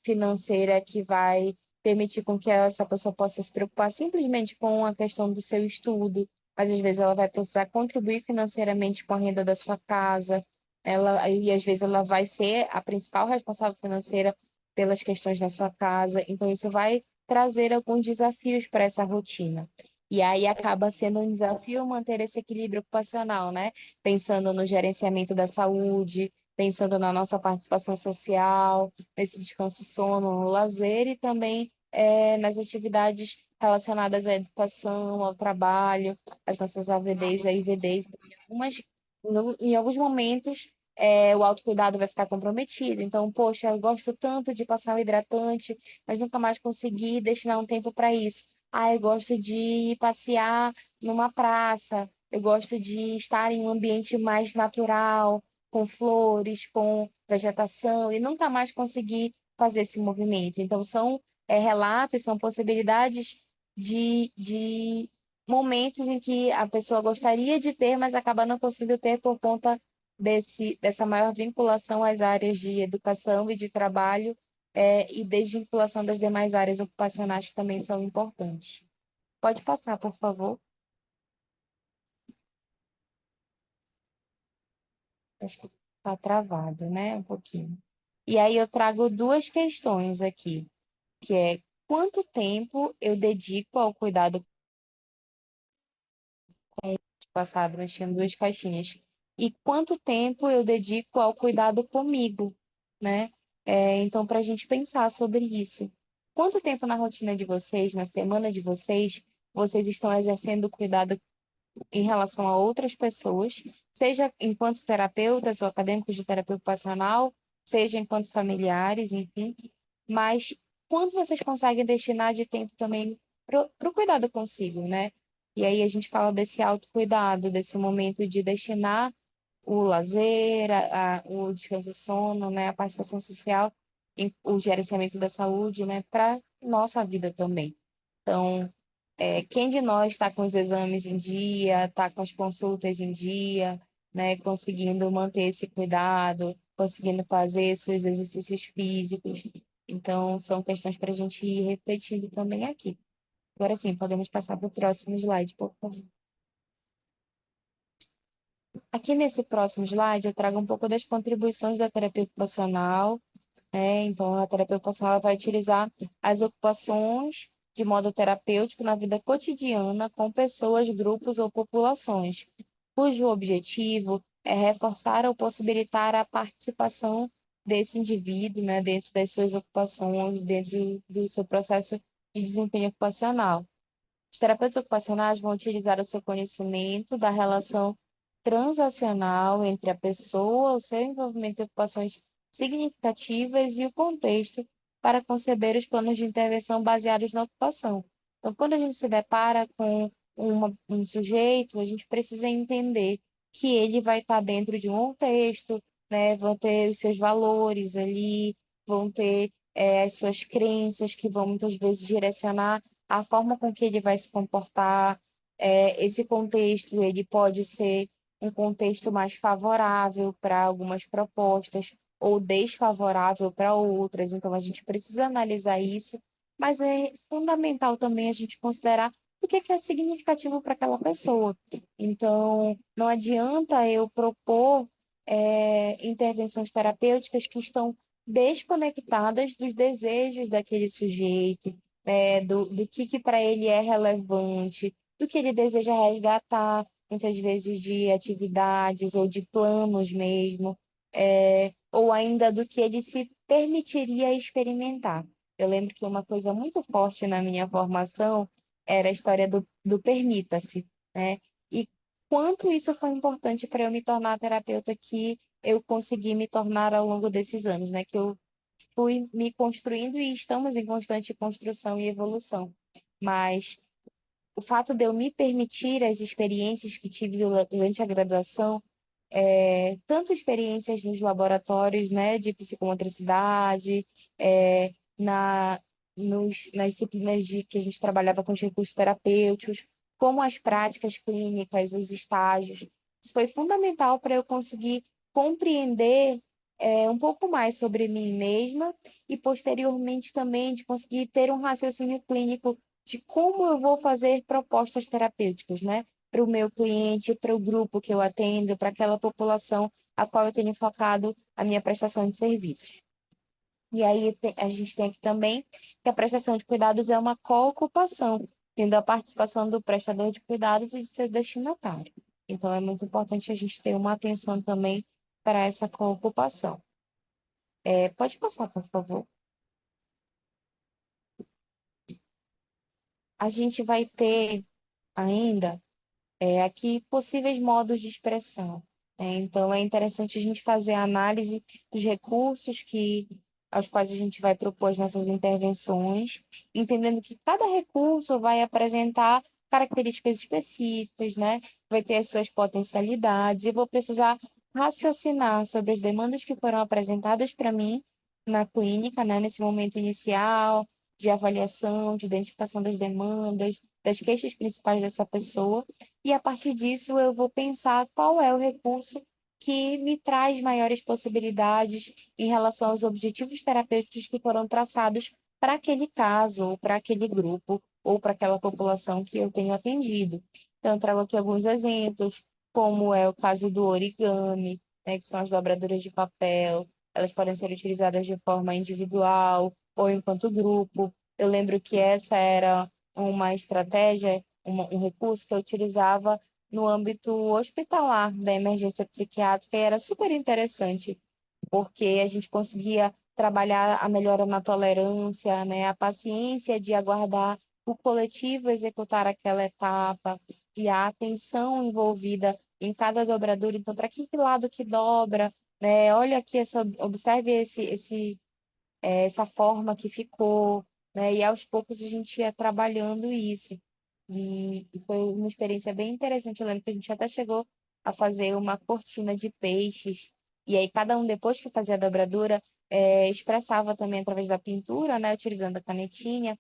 financeira que vai permitir com que essa pessoa possa se preocupar simplesmente com a questão do seu estudo, mas às vezes ela vai precisar contribuir financeiramente com a renda da sua casa, e às vezes ela vai ser a principal responsável financeira pelas questões da sua casa, então isso vai trazer alguns desafios para essa rotina. E aí acaba sendo um desafio manter esse equilíbrio ocupacional, né? Pensando no gerenciamento da saúde, pensando na nossa participação social, nesse descanso e sono, no lazer e também nas atividades relacionadas à educação, ao trabalho, as nossas AVDs e IVDs. Em alguns momentos, o autocuidado vai ficar comprometido. Então, poxa, eu gosto tanto de passar o hidratante, mas nunca mais consegui destinar um tempo para isso. Ah, eu gosto de passear numa praça, eu gosto de estar em um ambiente mais natural, com flores, com vegetação, e nunca mais consegui fazer esse movimento. Então, são relatos, são possibilidades de momentos em que a pessoa gostaria de ter, mas acaba não conseguindo ter por conta dessa maior vinculação às áreas de educação e de trabalho, e desvinculação das demais áreas ocupacionais que também são importantes. Pode passar, por favor. Acho que está travado, né? Um pouquinho. E aí eu trago duas questões aqui, que é quanto tempo eu dedico ao cuidado passado, nós tínhamos 2 caixinhas. E quanto tempo eu dedico ao cuidado comigo, né? Então, para a gente pensar sobre isso. Quanto tempo na rotina de vocês, na semana de vocês, vocês estão exercendo cuidado em relação a outras pessoas, seja enquanto terapeutas ou acadêmicos de terapia ocupacional, seja enquanto familiares, enfim, mas quanto vocês conseguem destinar de tempo também para o cuidado consigo, né? E aí a gente fala desse autocuidado, desse momento de destinar o lazer, o descanso e sono, né, a participação social, o gerenciamento da saúde, né, para nossa vida também. Então, quem de nós está com os exames em dia, está com as consultas em dia, né, conseguindo manter esse cuidado, conseguindo fazer seus exercícios físicos. Então, são questões para a gente ir refletindo também aqui. Agora sim, podemos passar para o próximo slide, por favor. Aqui nesse próximo slide, eu trago um pouco das contribuições da terapia ocupacional, né? Então, a terapia ocupacional vai utilizar as ocupações de modo terapêutico na vida cotidiana com pessoas, grupos ou populações, cujo objetivo é reforçar ou possibilitar a participação desse indivíduo, né, dentro das suas ocupações, dentro do seu processo de desempenho ocupacional. Os terapeutas ocupacionais vão utilizar o seu conhecimento da relação transacional entre a pessoa, o seu envolvimento em ocupações significativas e o contexto para conceber os planos de intervenção baseados na ocupação. Então, quando a gente se depara com um sujeito, a gente precisa entender que ele vai estar dentro de um contexto, né? Vão ter os seus valores ali, vão ter as suas crenças que vão muitas vezes direcionar a forma com que ele vai se comportar. Esse contexto ele pode ser um contexto mais favorável para algumas propostas ou desfavorável para outras. Então, a gente precisa analisar isso, mas é fundamental também a gente considerar o que é significativo para aquela pessoa. Então, não adianta eu propor intervenções terapêuticas que estão desconectadas dos desejos daquele sujeito, do que para ele é relevante, do que ele deseja resgatar, muitas vezes de atividades ou de planos mesmo, ou ainda do que ele se permitiria experimentar. Eu lembro que uma coisa muito forte na minha formação era a história do permita-se, né? E quanto isso foi importante para eu me tornar a terapeuta que eu consegui me tornar ao longo desses anos, né? Que eu fui me construindo e estamos em constante construção e evolução. Mas o fato de eu me permitir as experiências que tive durante a graduação, tanto experiências nos laboratórios, né, de psicomotricidade, é, na, nas disciplinas que a gente trabalhava com os recursos terapêuticos, como as práticas clínicas, os estágios. Isso foi fundamental para eu conseguir compreender um pouco mais sobre mim mesma e, posteriormente, também de conseguir ter um raciocínio clínico de como eu vou fazer propostas terapêuticas, né? Para o meu cliente, para o grupo que eu atendo, para aquela população a qual eu tenho focado a minha prestação de serviços. E aí a gente tem aqui também que a prestação de cuidados é uma co-ocupação, tendo a participação do prestador de cuidados e de seu destinatário. Então é muito importante a gente ter uma atenção também para essa co-ocupação. Pode passar, por favor. A gente vai ter ainda aqui possíveis modos de expressão. Então, é interessante a gente fazer a análise dos recursos aos quais a gente vai propor as nossas intervenções, entendendo que cada recurso vai apresentar características específicas, né? Vai ter as suas potencialidades, e vou precisar raciocinar sobre as demandas que foram apresentadas para mim na clínica, né? Nesse momento inicial, de avaliação, de identificação das demandas, das queixas principais dessa pessoa, e a partir disso eu vou pensar qual é o recurso que me traz maiores possibilidades em relação aos objetivos terapêuticos que foram traçados para aquele caso, ou para aquele grupo, ou para aquela população que eu tenho atendido. Então, eu trago aqui alguns exemplos, como é o caso do origami, né, que são as dobraduras de papel. Elas podem ser utilizadas de forma individual ou enquanto grupo. Eu lembro que essa era uma estratégia, um recurso que eu utilizava no âmbito hospitalar da emergência psiquiátrica e era super interessante, porque a gente conseguia trabalhar a melhora na tolerância, né, a paciência de aguardar o coletivo executar aquela etapa e a atenção envolvida em cada dobradura. Então, para que lado que dobra, né? Olha aqui, observe essa forma que ficou, né? E aos poucos a gente ia trabalhando isso. E foi uma experiência bem interessante. Eu lembro que a gente até chegou a fazer uma cortina de peixes. E aí cada um, depois que fazia a dobradura, expressava também através da pintura, né? Utilizando a canetinha,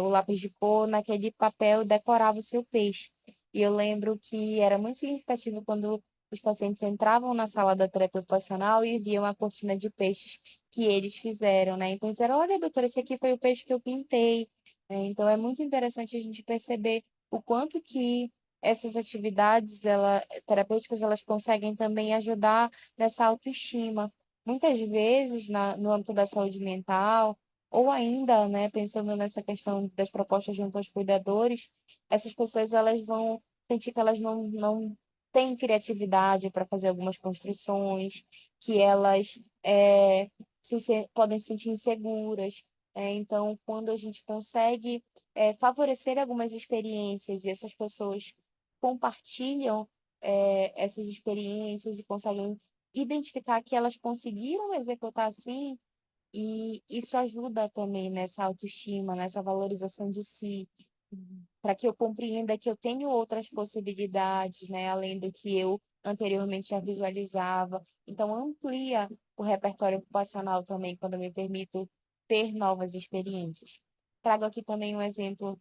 o lápis de cor, naquele papel, decorava o seu peixe. E eu lembro que era muito significativo quando os pacientes entravam na sala da terapia ocupacional e viam a cortina de peixes que eles fizeram, né? Então disseram, olha, doutora, esse aqui foi o peixe que eu pintei. Então é muito interessante a gente perceber o quanto que essas atividades terapêuticas elas conseguem também ajudar nessa autoestima. Muitas vezes no âmbito da saúde mental, ou ainda, né, pensando nessa questão das propostas junto aos cuidadores, essas pessoas elas vão sentir que elas não têm criatividade para fazer algumas construções, que elas podem se sentir inseguras. Então, quando a gente consegue favorecer algumas experiências e essas pessoas compartilham essas experiências e conseguem identificar que elas conseguiram executar assim, e isso ajuda também nessa autoestima, nessa valorização de si, para que eu compreenda que eu tenho outras possibilidades, né, além do que eu anteriormente já visualizava. Então, amplia o repertório ocupacional também, quando eu me permito ter novas experiências. Trago aqui também um exemplo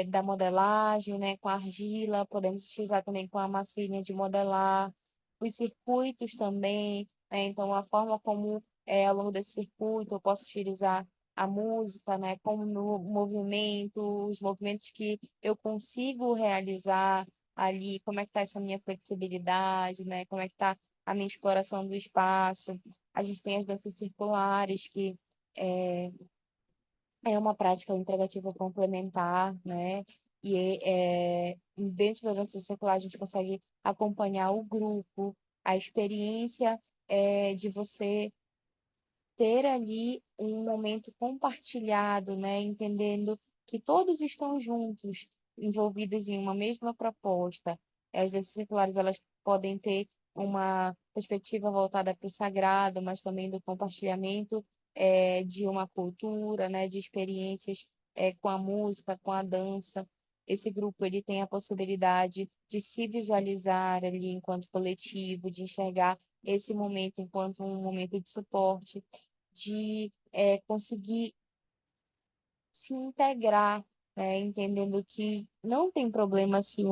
da modelagem, né, com argila, podemos utilizar também com a massinha de modelar, os circuitos também, né, então a forma como ao longo desse circuito eu posso utilizar a música, né, como no movimento, os movimentos que eu consigo realizar ali, como é que está essa minha flexibilidade, né, como é que está a minha exploração do espaço. A gente tem as danças circulares, que é, é uma prática integrativa complementar, né, e dentro da dança circular a gente consegue acompanhar o grupo, a experiência de você ter ali um momento compartilhado, né? Entendendo que todos estão juntos, envolvidos em uma mesma proposta. As danças circulares, elas podem ter uma perspectiva voltada para o sagrado, mas também do compartilhamento de uma cultura, né? De experiências com a música, com a dança. Esse grupo ele tem a possibilidade de se visualizar ali enquanto coletivo, de enxergar esse momento enquanto um momento de suporte, de conseguir se integrar, né? Entendendo que não tem problema se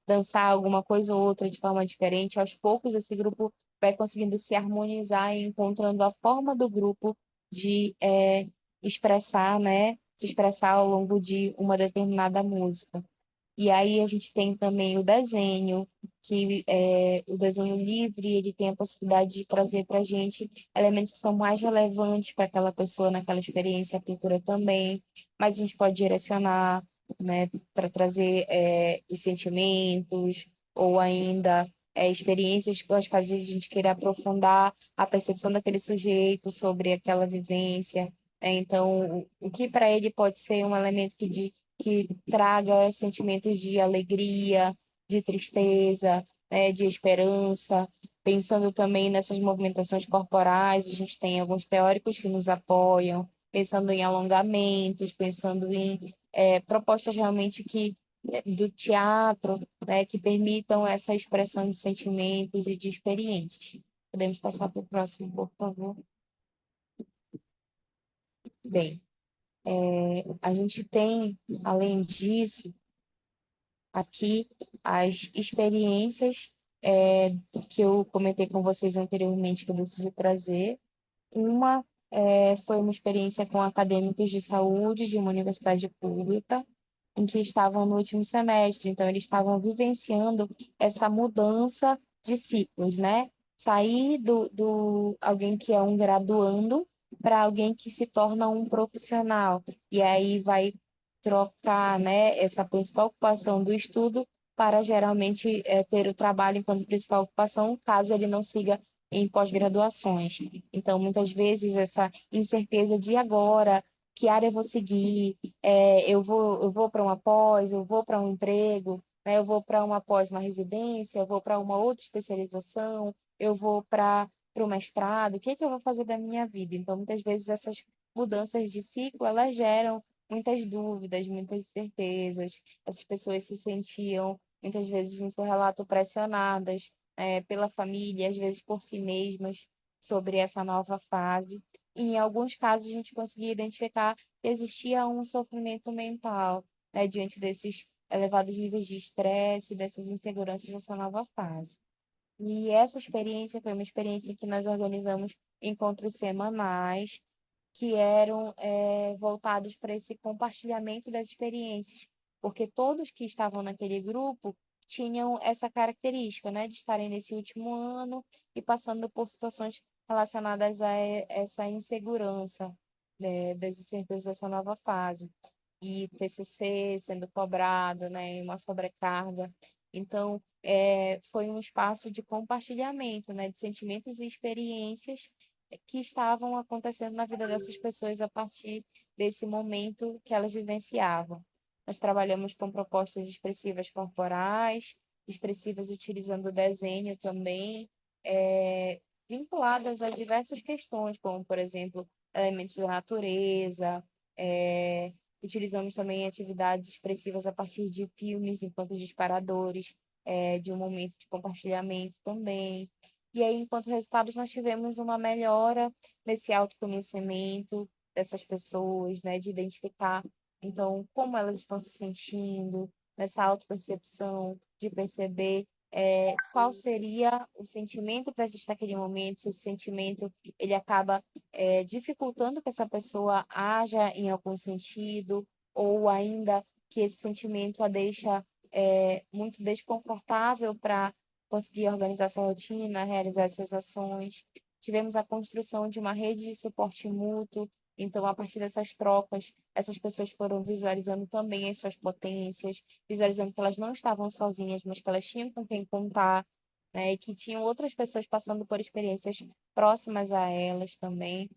dançar alguma coisa ou outra de forma diferente. Aos poucos, esse grupo vai conseguindo se harmonizar e encontrando a forma do grupo de expressar, né? Se expressar ao longo de uma determinada música. E aí a gente tem também o desenho, que o desenho livre, ele tem a possibilidade de trazer para a gente elementos que são mais relevantes para aquela pessoa naquela experiência, a pintura também, mas a gente pode direcionar, né, para trazer os sentimentos, ou ainda experiências com as quais a gente queira aprofundar a percepção daquele sujeito sobre aquela vivência. Então, o que para ele pode ser um elemento que traga sentimentos de alegria, de tristeza, né, de esperança. Pensando também nessas movimentações corporais, a gente tem alguns teóricos que nos apoiam, pensando em alongamentos, pensando em propostas realmente do teatro, né, que permitam essa expressão de sentimentos e de experiências. Podemos passar para o próximo, por favor? Bem, a gente tem, além disso, aqui as experiências que eu comentei com vocês anteriormente, que eu decidi trazer. Uma foi uma experiência com acadêmicos de saúde de uma universidade pública, em que estavam no último semestre, então eles estavam vivenciando essa mudança de ciclos, né? Sair do alguém que é um graduando para alguém que se torna um profissional. E aí vai trocar, né, essa principal ocupação do estudo para geralmente ter o trabalho enquanto principal ocupação, caso ele não siga em pós-graduações. Então, muitas vezes, essa incerteza de agora, que área eu vou seguir, eu vou para uma pós, eu vou para um emprego, né, eu vou para uma pós, uma residência, eu vou para uma outra especialização, eu vou para o mestrado, o que que eu vou fazer da minha vida? Então, muitas vezes, essas mudanças de ciclo, elas geram muitas dúvidas, muitas incertezas. Essas pessoas se sentiam, muitas vezes, no seu relato, pressionadas, pela família, às vezes por si mesmas, sobre essa nova fase. E, em alguns casos, a gente conseguia identificar que existia um sofrimento mental, né, diante desses elevados níveis de estresse, dessas inseguranças dessa nova fase. E essa experiência foi uma experiência que nós organizamos encontros semanais, que eram voltados para esse compartilhamento das experiências, porque todos que estavam naquele grupo tinham essa característica, né, de estarem nesse último ano e passando por situações relacionadas a essa insegurança, né, das incertezas dessa nova fase e TCC sendo cobrado, né, uma sobrecarga. Então, foi um espaço de compartilhamento, né, de sentimentos e experiências que estavam acontecendo na vida dessas pessoas a partir desse momento que elas vivenciavam. Nós trabalhamos com propostas expressivas corporais, expressivas utilizando o desenho também, vinculadas a diversas questões, como, por exemplo, elementos da natureza, é, utilizamos também atividades expressivas a partir de filmes enquanto disparadores, de um momento de compartilhamento também. E aí, enquanto resultados, nós tivemos uma melhora nesse autoconhecimento dessas pessoas, né, de identificar, então, como elas estão se sentindo, nessa autopercepção, de perceber qual seria o sentimento para existir naquele momento, se esse sentimento ele acaba dificultando que essa pessoa haja em algum sentido, ou ainda que esse sentimento a deixa muito desconfortável para conseguir organizar sua rotina, realizar suas ações. Tivemos a construção de uma rede de suporte mútuo, então, a partir dessas trocas, essas pessoas foram visualizando também as suas potências, visualizando que elas não estavam sozinhas, mas que elas tinham com quem contar, né, e que tinham outras pessoas passando por experiências próximas a elas também.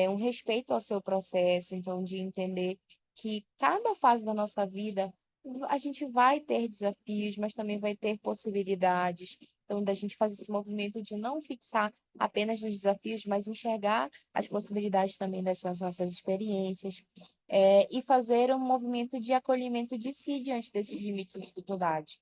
Um respeito ao seu processo, então, de entender que cada fase da nossa vida a gente vai ter desafios, mas também vai ter possibilidades. Então, da gente fazer esse movimento de não fixar apenas nos desafios, mas enxergar as possibilidades também das nossas experiências, e fazer um movimento de acolhimento de si diante desses limites e dificuldades.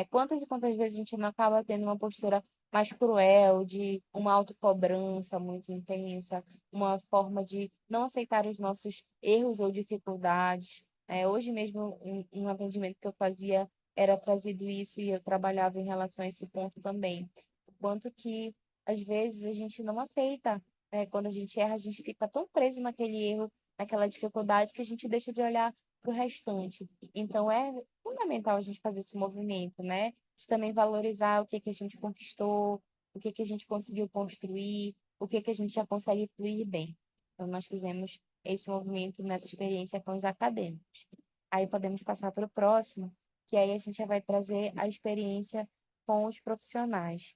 Quantas e quantas vezes a gente não acaba tendo uma postura mais cruel, de uma autocobrança muito intensa, uma forma de não aceitar os nossos erros ou dificuldades. Hoje mesmo, em um atendimento que eu fazia, era trazido isso e eu trabalhava em relação a esse ponto também. O quanto que, às vezes, a gente não aceita, quando a gente erra, a gente fica tão preso naquele erro, naquela dificuldade, que a gente deixa de olhar para o restante. Então, é fundamental a gente fazer esse movimento, né? De também valorizar o que que a gente conquistou, o que que a gente conseguiu construir, o que que a gente já consegue fluir bem. Então, nós fizemos esse movimento nessa experiência com os acadêmicos. Aí podemos passar para o próximo, que aí a gente já vai trazer a experiência com os profissionais.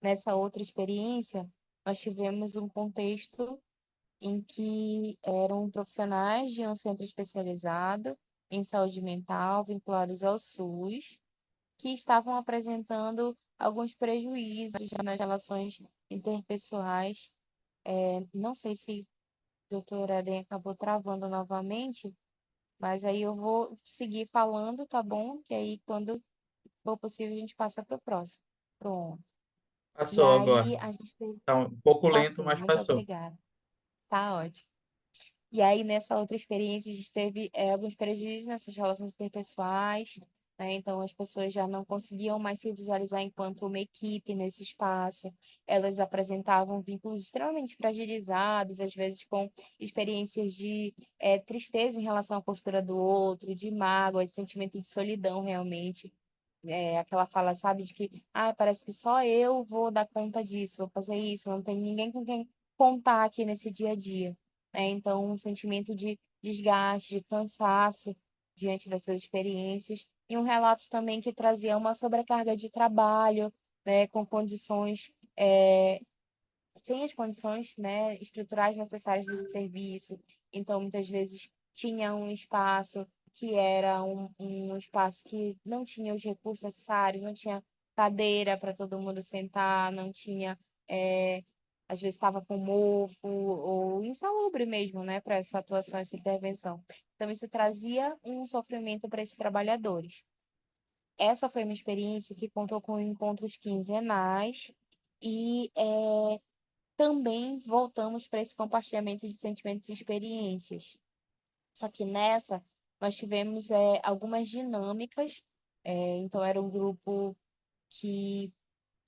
Nessa outra experiência, nós tivemos um contexto em que eram profissionais de um centro especializado em saúde mental, vinculados ao SUS, que estavam apresentando alguns prejuízos nas relações interpessoais. Não sei se a doutora Eden acabou travando novamente, mas aí eu vou seguir falando, tá bom? Que aí, quando for possível, a gente passa para o próximo. Pronto. E Passou agora. aí, a gente teve... Tá um pouco lento, Passou, mas muito passou. obrigada. Tá ótimo. E aí, nessa outra experiência, a gente teve alguns prejuízos nessas relações interpessoais, né? Então, as pessoas já não conseguiam mais se visualizar enquanto uma equipe nesse espaço. Elas apresentavam vínculos extremamente fragilizados, às vezes com experiências de tristeza em relação à postura do outro, de mágoa, de sentimento de solidão, realmente. Aquela fala, sabe, de que parece que só eu vou dar conta disso, vou fazer isso, não tem ninguém com quem contar aqui nesse dia a dia. Então, um sentimento de desgaste, de cansaço diante dessas experiências, e um relato também que trazia uma sobrecarga de trabalho, né, com condições, sem as condições, né, estruturais necessárias desse serviço. Então, muitas vezes, tinha um espaço que era um espaço que não tinha os recursos necessários, não tinha cadeira para todo mundo sentar, não tinha, às vezes estava com mofo ou insalubre mesmo, né, para essa atuação, essa intervenção. Então, isso trazia um sofrimento para esses trabalhadores. Essa foi uma experiência que contou com encontros quinzenais e também voltamos para esse compartilhamento de sentimentos e experiências. Só que nessa, nós tivemos algumas dinâmicas. Então, era um grupo que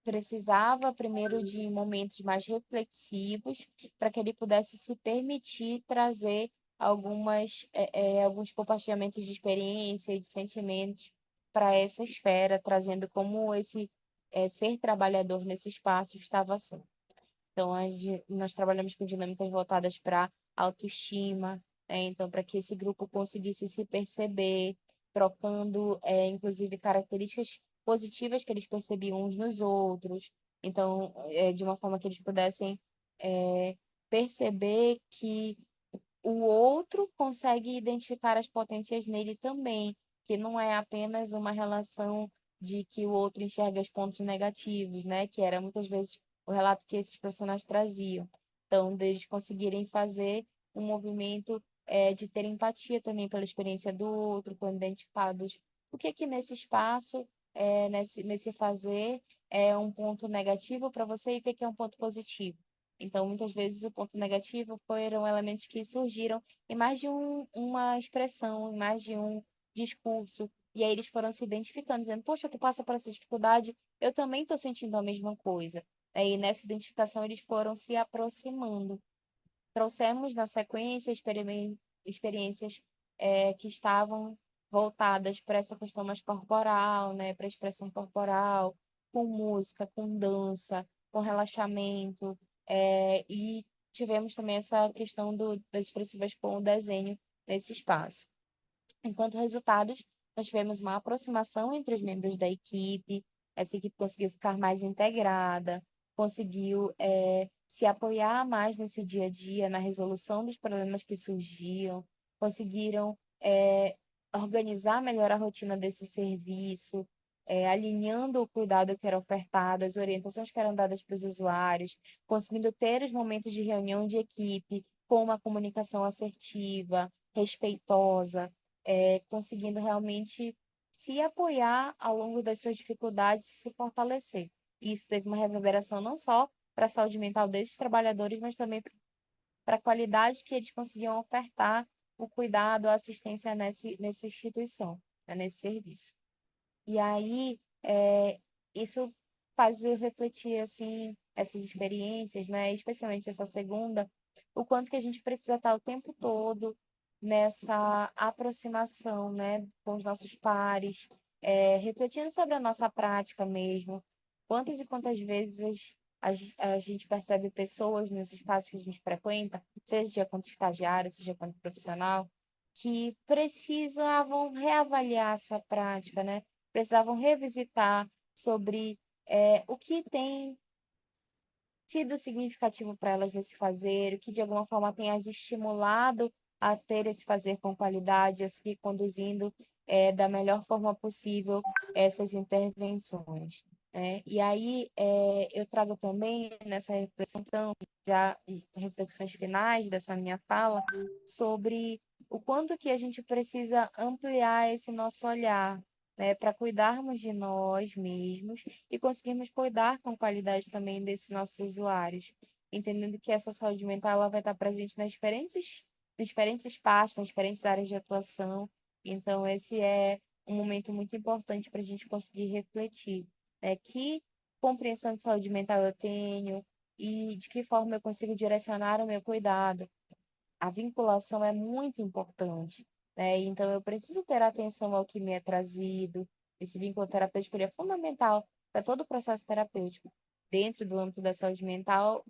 precisava primeiro de momentos mais reflexivos para que ele pudesse se permitir trazer alguns compartilhamentos de experiência e de sentimentos para essa esfera, trazendo como esse ser trabalhador nesse espaço estava sendo. Então, nós trabalhamos com dinâmicas voltadas para autoestima, né? Então, para que esse grupo conseguisse se perceber, trocando, inclusive, características positivas que eles percebiam uns nos outros. Então, de uma forma que eles pudessem perceber que o outro consegue identificar as potências nele também, que não é apenas uma relação de que o outro enxerga os pontos negativos, né? Que era muitas vezes o relato que esses profissionais traziam. Então, deles conseguirem fazer um movimento de ter empatia também pela experiência do outro, quando identificados o que que nesse espaço, nesse fazer, é um ponto negativo para você e o que que é um ponto positivo. Então, muitas vezes o ponto negativo foram elementos que surgiram em mais de uma expressão, em mais de um discurso. E aí eles foram se identificando, dizendo, poxa, tu passa por essa dificuldade, eu também estou sentindo a mesma coisa. E nessa identificação eles foram se aproximando. Trouxemos na sequência experiências que estavam voltadas para essa questão mais corporal, né, para a expressão corporal, com música, com dança, com relaxamento, e tivemos também essa questão das expressivas com o desenho nesse espaço. Enquanto resultados, nós tivemos uma aproximação entre os membros da equipe, essa equipe conseguiu ficar mais integrada, conseguiu se apoiar mais nesse dia a dia, na resolução dos problemas que surgiam, conseguiram organizar melhor a rotina desse serviço, alinhando o cuidado que era ofertado, as orientações que eram dadas para os usuários, conseguindo ter os momentos de reunião de equipe com uma comunicação assertiva, respeitosa, conseguindo realmente se apoiar ao longo das suas dificuldades e se fortalecer. E isso teve uma reverberação não só para a saúde mental desses trabalhadores, mas também para a qualidade que eles conseguiam ofertar o cuidado, a assistência nessa instituição, né, nesse serviço. E aí, isso faz eu refletir, assim, essas experiências, né, especialmente essa segunda, o quanto que a gente precisa estar o tempo todo nessa aproximação, né, com os nossos pares, refletindo sobre a nossa prática mesmo. Quantas e quantas vezes a gente percebe pessoas nos espaços que a gente frequenta, seja quanto estagiário, seja quanto profissional, que precisavam reavaliar a sua prática, né? Precisavam revisitar sobre o que tem sido significativo para elas nesse fazer, o que de alguma forma tem as estimulado a ter esse fazer com qualidade, a seguir conduzindo da melhor forma possível essas intervenções. Né? E aí eu trago também nessa reflexão, já reflexões finais dessa minha fala, sobre o quanto que a gente precisa ampliar esse nosso olhar, né, para cuidarmos de nós mesmos e conseguirmos cuidar com qualidade também desses nossos usuários, entendendo que essa saúde mental ela vai estar presente nas diferentes espaços, nas diferentes áreas de atuação. Então, esse é um momento muito importante para a gente conseguir refletir, né, que compreensão de saúde mental eu tenho e de que forma eu consigo direcionar o meu cuidado. A vinculação é muito importante, né? Então, eu preciso ter atenção ao que me é trazido. Esse vínculo terapêutico ele é fundamental para todo o processo terapêutico, dentro do âmbito da saúde mental,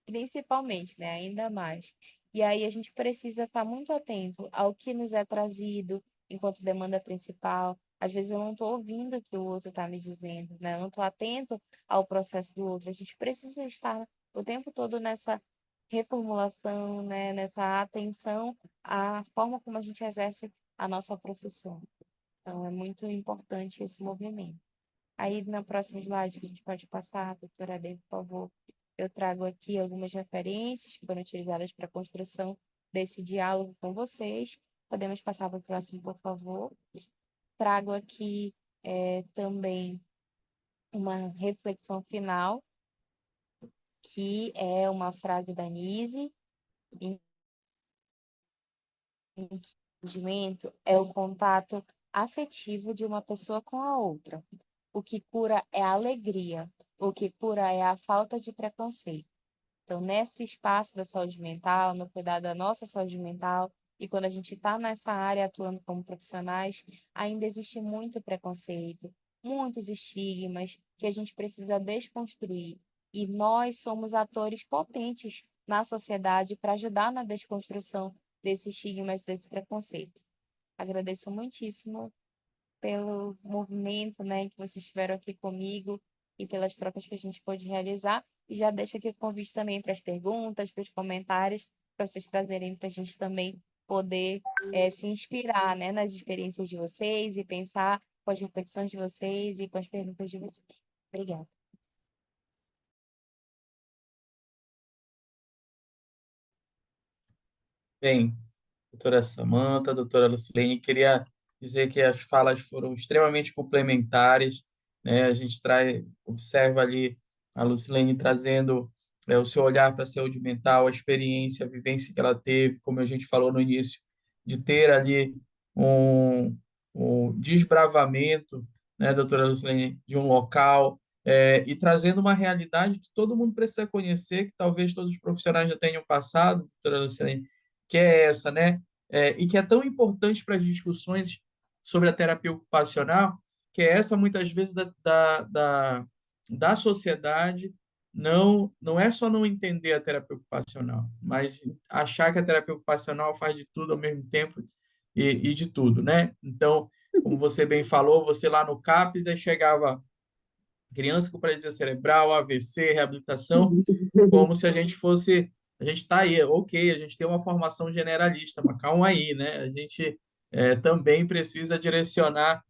principalmente, né? Ainda mais. E aí a gente precisa estar muito atento ao que nos é trazido enquanto demanda principal, Às vezes eu não estou ouvindo o que o outro está me dizendo, né? Eu não estou atento ao processo do outro. A gente precisa estar o tempo todo nessa reformulação, né? Nessa atenção à forma como a gente exerce a nossa profissão. Então, é muito importante esse movimento. Aí, na próxima slide que a gente pode passar, doutora Ade, por favor, eu trago aqui algumas referências que foram utilizadas para a construção desse diálogo com vocês. Podemos passar para o próximo, por favor. Trago aqui também uma reflexão final, que é uma frase da Nise: entendimento é o contato afetivo de uma pessoa com a outra. O que cura é a alegria, o que cura é a falta de preconceito. Então, nesse espaço da saúde mental, no cuidado da nossa saúde mental, e quando a gente está nessa área atuando como profissionais, ainda existe muito preconceito, muitos estigmas que a gente precisa desconstruir. E nós somos atores potentes na sociedade para ajudar na desconstrução desses estigmas, desse preconceito. Agradeço muitíssimo pelo movimento, né, que vocês tiveram aqui comigo e pelas trocas que a gente pôde realizar. E já deixo aqui o convite também para as perguntas, para os comentários, para vocês trazerem para a gente também poder se inspirar, né, nas experiências de vocês e pensar com as reflexões de vocês e com as perguntas de vocês. Obrigada. Bem, doutora Samanta, doutora Lucilene, queria dizer que as falas foram extremamente complementares, né? A gente observa ali a Lucilene trazendo o seu olhar para a saúde mental, a experiência, a vivência que ela teve, como a gente falou no início, de ter ali um, um desbravamento, né, doutora Lucilene, de um local, e trazendo uma realidade que todo mundo precisa conhecer, que talvez todos os profissionais já tenham passado, doutora Lucilene, que é essa, né? E que é tão importante para as discussões sobre a terapia ocupacional, que é essa, muitas vezes, da sociedade, não é só não entender a terapia ocupacional, mas achar que a terapia ocupacional faz de tudo ao mesmo tempo e de tudo, né? Então, como você bem falou, você lá no CAPES, aí chegava criança com paralisia cerebral, AVC, reabilitação, como se a gente fosse. A gente está aí, ok, a gente tem uma formação generalista, mas calma aí, né? A gente também precisa direcionar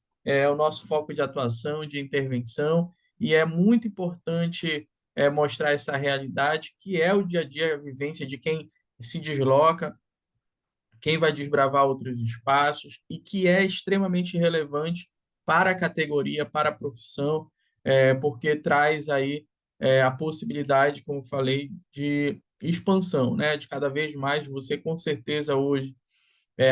o nosso foco de atuação, de intervenção, e é muito importante mostrar essa realidade, que é o dia a dia, a vivência de quem se desloca, quem vai desbravar outros espaços, e que é extremamente relevante para a categoria, para a profissão, porque traz aí a possibilidade, como falei, de expansão, né? De cada vez mais você, com certeza, hoje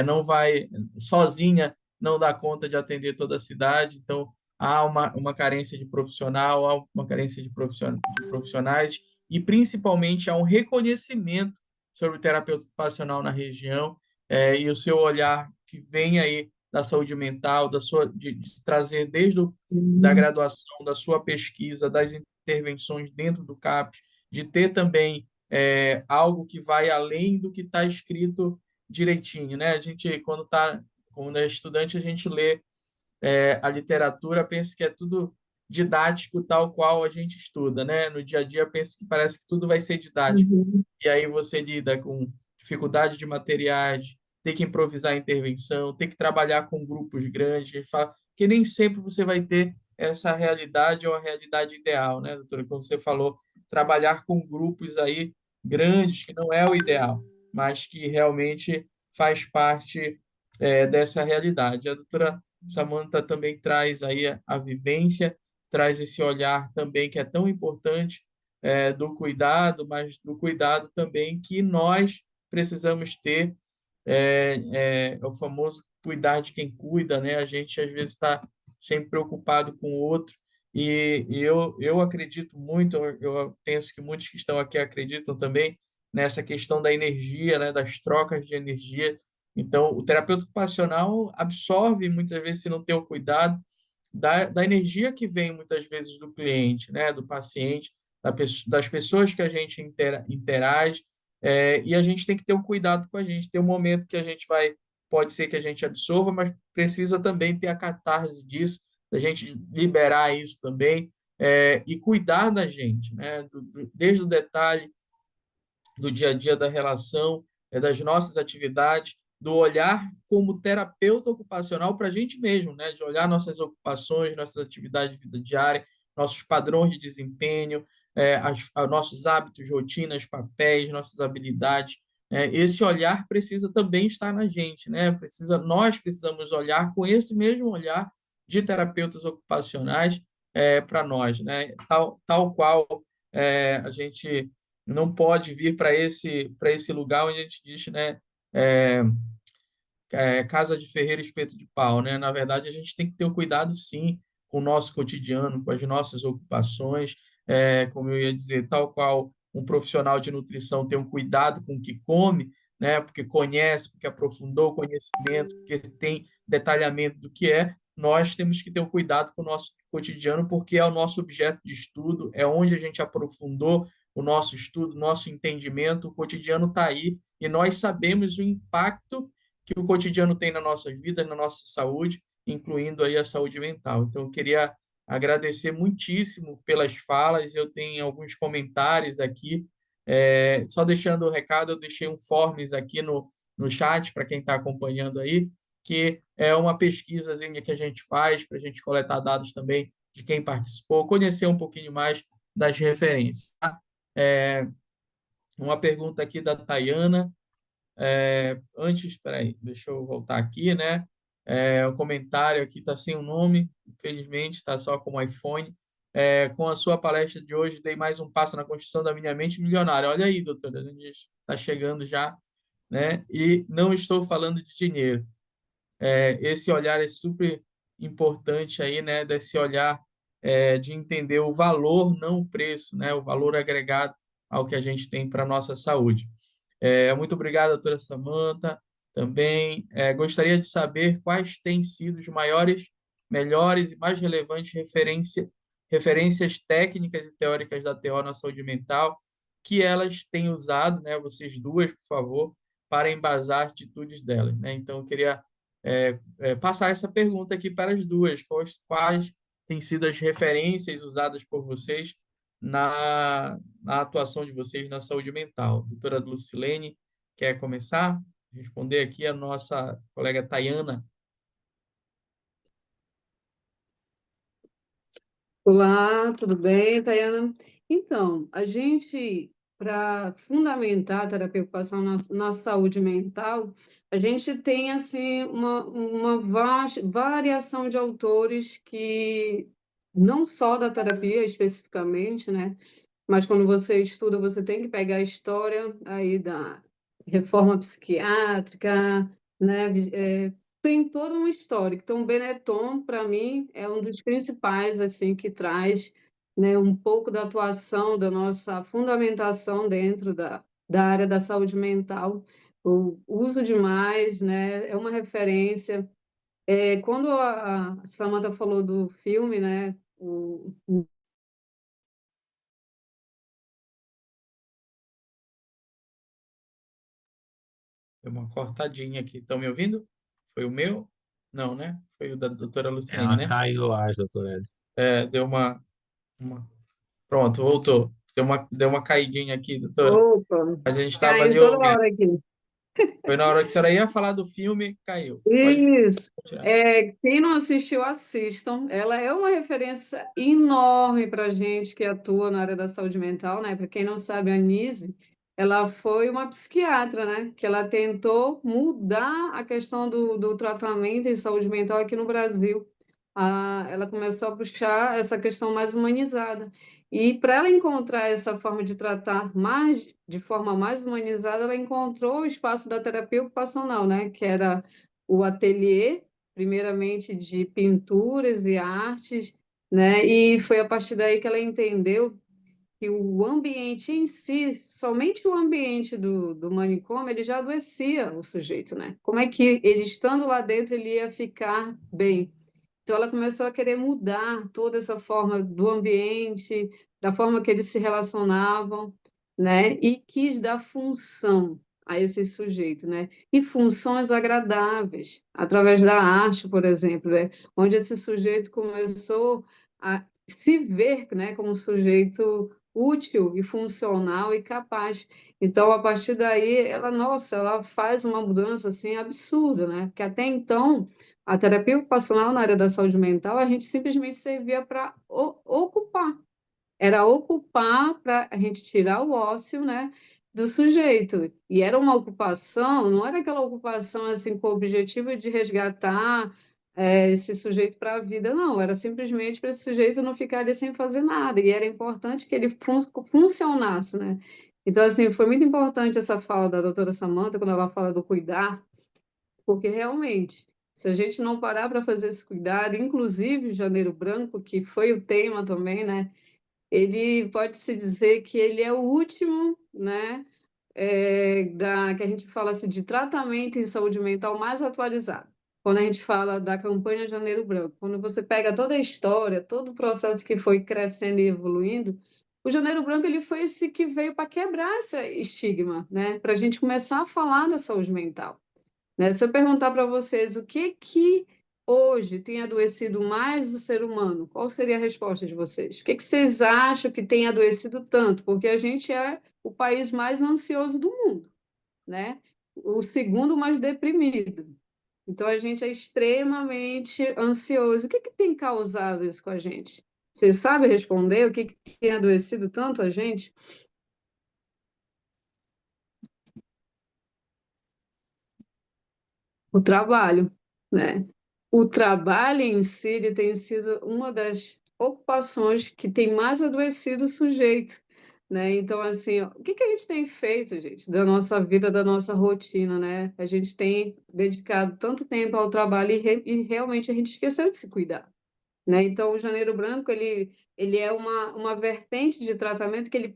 não vai sozinha, não dá conta de atender toda a cidade, então há uma carência de profissional, há uma carência de profissionais e principalmente há um reconhecimento sobre o terapeuta ocupacional na região, e o seu olhar que vem aí da saúde mental, de trazer desde da graduação, da sua pesquisa, das intervenções dentro do CAPES, de ter também algo que vai além do que está escrito direitinho, né? A gente, quando é estudante, a gente lê a literatura, pensa que é tudo didático, tal qual a gente estuda, né? No dia a dia, pensa que parece que tudo vai ser didático. E aí você lida com dificuldade de materiais, ter que improvisar a intervenção, ter que trabalhar com grupos grandes. A gente fala que nem sempre você vai ter essa realidade ou a realidade ideal, né, doutora? Como você falou, trabalhar com grupos aí grandes, que não é o ideal, mas que realmente faz parte dessa realidade. A doutora Samantha também traz aí a vivência, traz esse olhar também que é tão importante do cuidado, mas do cuidado também que nós precisamos ter, o famoso cuidar de quem cuida, né? A gente às vezes está sempre preocupado com o outro, e eu acredito muito, eu penso que muitos que estão aqui acreditam também nessa questão da energia, né? Das trocas de energia. Então, o terapeuta ocupacional absorve, muitas vezes, se não tem o cuidado, da energia que vem, muitas vezes, do cliente, né? Do paciente, das pessoas que a gente interage, e a gente tem que ter um cuidado com a gente. Tem um momento que a gente vai pode ser que a gente absorva, mas precisa também ter a catarse disso, da gente liberar isso também, e cuidar da gente, né? Desde o detalhe do dia a dia da relação, das nossas atividades, do olhar como terapeuta ocupacional para a gente mesmo, né? De olhar nossas ocupações, nossas atividades de vida diária, nossos padrões de desempenho, nossos hábitos, rotinas, papéis, nossas habilidades. Esse olhar precisa também estar na gente, né? Nós precisamos olhar com esse mesmo olhar de terapeutas ocupacionais para nós, né? Tal qual a gente não pode vir para esse lugar onde a gente diz, né, é, casa de ferreiro, espeto de pau, né? Na verdade, a gente tem que ter o cuidado, sim, com o nosso cotidiano, com as nossas ocupações, como eu ia dizer, tal qual um profissional de nutrição tem um cuidado com o que come, né? Porque conhece, porque aprofundou o conhecimento, porque tem detalhamento do que é. Nós temos que ter o cuidado com o nosso cotidiano, porque é o nosso objeto de estudo, é onde a gente aprofundou o nosso estudo, nosso entendimento. O cotidiano está aí e nós sabemos o impacto que o cotidiano tem na nossa vida, na nossa saúde, incluindo aí a saúde mental. Então, eu queria agradecer muitíssimo pelas falas. Eu tenho alguns comentários aqui. Só deixando o recado, eu deixei um forms aqui no chat para quem está acompanhando aí, que é uma pesquisazinha que a gente faz para a gente coletar dados também de quem participou, conhecer um pouquinho mais das referências. Tá? Uma pergunta aqui da Tayana. Antes, espera aí, deixa eu voltar aqui, né? O comentário aqui está sem o nome, infelizmente, está só com o iPhone. Com a sua palestra de hoje, dei mais um passo na construção da minha mente milionária. Olha aí, doutora, a gente está chegando já, né? E não estou falando de dinheiro. Esse olhar é super importante aí, né? Desse olhar de entender o valor, não o preço, né? O valor agregado ao que a gente tem para a nossa saúde. Muito obrigado, doutora Samantha. Também gostaria de saber quais têm sido os maiores, melhores e mais relevantes referências técnicas e teóricas da TO na saúde mental que elas têm usado, né, vocês duas, por favor, para embasar atitudes delas, né? Então, eu queria passar essa pergunta aqui para as duas. Quais têm sido as referências usadas por vocês na atuação de vocês na saúde mental? Doutora Lucilene, quer começar? Responder aqui a nossa colega Tayana. Olá, tudo bem, Tayana? Então, a gente, para fundamentar a terapia ocupacional na saúde mental, a gente tem assim uma variação de autores que não só da terapia especificamente, né? Mas quando você estuda, você tem que pegar a história aí da reforma psiquiátrica, né? Tem todo um histórico. Então, o Benetton, para mim, é um dos principais, assim, que traz, né, um pouco da atuação da nossa fundamentação dentro da área da saúde mental. O uso demais, né, é uma referência. Quando a Samantha falou do filme, né, Deu uma cortadinha aqui. Estão me ouvindo? Foi o meu? Não, né? Foi o da doutora Lucilene, Ela né? caiu, eu acho, doutor Ed. Deu uma... Pronto, voltou. Deu uma caidinha aqui, doutora. opa, Mas a gente estava caindo ali toda ouvindo. hora aqui. Foi na hora que a senhora ia falar do filme, caiu. Pode Isso. tirar. Quem não assistiu, assistam. Ela é uma referência enorme para gente que atua na área da saúde mental, né? Para quem não sabe, a Nise, ela foi uma psiquiatra, né? Que ela tentou mudar a questão do tratamento em saúde mental aqui no Brasil. Ela começou a puxar essa questão mais humanizada. E para ela encontrar essa forma de tratar de forma mais humanizada, ela encontrou o espaço da terapia ocupacional, né? Que era o ateliê, primeiramente de pinturas e artes, né? E foi a partir daí que ela entendeu que o ambiente em si, somente o ambiente do manicômio, ele já adoecia o sujeito, né? Como é que ele, estando lá dentro, ele ia ficar bem? Então, ela começou a querer mudar toda essa forma do ambiente, da forma que eles se relacionavam, né? E quis dar função. a esse sujeito, né? E funções agradáveis, através da arte, por exemplo, né? Onde esse sujeito começou a se ver, né, como um sujeito útil e funcional e capaz. Então, a partir daí, nossa, ela faz uma mudança assim absurda, né? Porque até então, a terapia ocupacional na área da saúde mental, a gente simplesmente servia para ocupar. Era ocupar para a gente tirar o ócio, né, do sujeito. E era uma ocupação, não era aquela ocupação assim com o objetivo de resgatar esse sujeito para a vida, não. Era simplesmente para esse sujeito não ficar ali sem fazer nada. E era importante que ele funcionasse, né? Então, assim, foi muito importante essa fala da doutora Samantha, quando ela fala do cuidar, porque realmente, se a gente não parar para fazer esse cuidado, inclusive o Janeiro Branco, que foi o tema também, né? Ele pode-se dizer que ele é o último, né, que a gente fala assim, de tratamento em saúde mental mais atualizado. Quando a gente fala da campanha Janeiro Branco, quando você pega toda a história, todo o processo que foi crescendo e evoluindo, o Janeiro Branco ele foi esse que veio para quebrar esse estigma, né, para a gente começar a falar da saúde mental. Né? Se eu perguntar para vocês o que hoje tem adoecido mais o ser humano, qual seria a resposta de vocês? O que vocês acham que tem adoecido tanto? Porque a gente é o país mais ansioso do mundo, né? O segundo mais deprimido. Então, a gente é extremamente ansioso. O que tem causado isso com a gente? Vocês sabem responder o que tem adoecido tanto a gente? O trabalho, né? O trabalho em si ele tem sido uma das ocupações que tem mais adoecido o sujeito, né? Então, assim, ó, o que a gente tem feito, gente, da nossa vida, da nossa rotina, né? A gente tem dedicado tanto tempo ao trabalho e realmente a gente esqueceu de se cuidar, né? Então, o Janeiro Branco, ele é uma vertente de tratamento que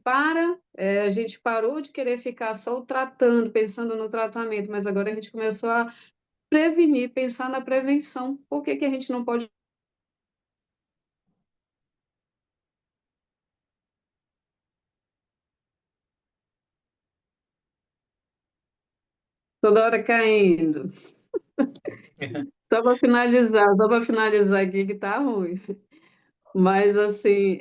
a gente parou de querer ficar só tratando, pensando no tratamento, mas agora a gente começou a prevenir, pensar na prevenção. Por que a gente não pode toda hora caindo? Só para finalizar aqui que tá ruim. Mas, assim,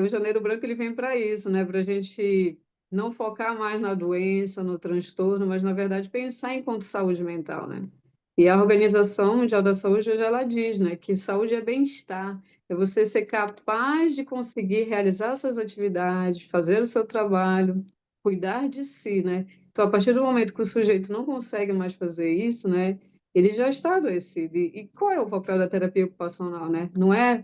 o Janeiro Branco ele vem para isso, né? Para a gente não focar mais na doença, no transtorno, mas, na verdade, pensar enquanto saúde mental, né? E a Organização Mundial da Saúde, hoje ela diz, né, que saúde é bem-estar, é você ser capaz de conseguir realizar suas atividades, fazer o seu trabalho, cuidar de si, né? Então, a partir do momento que o sujeito não consegue mais fazer isso, né, ele já está adoecido. E qual é o papel da terapia ocupacional, né? Não é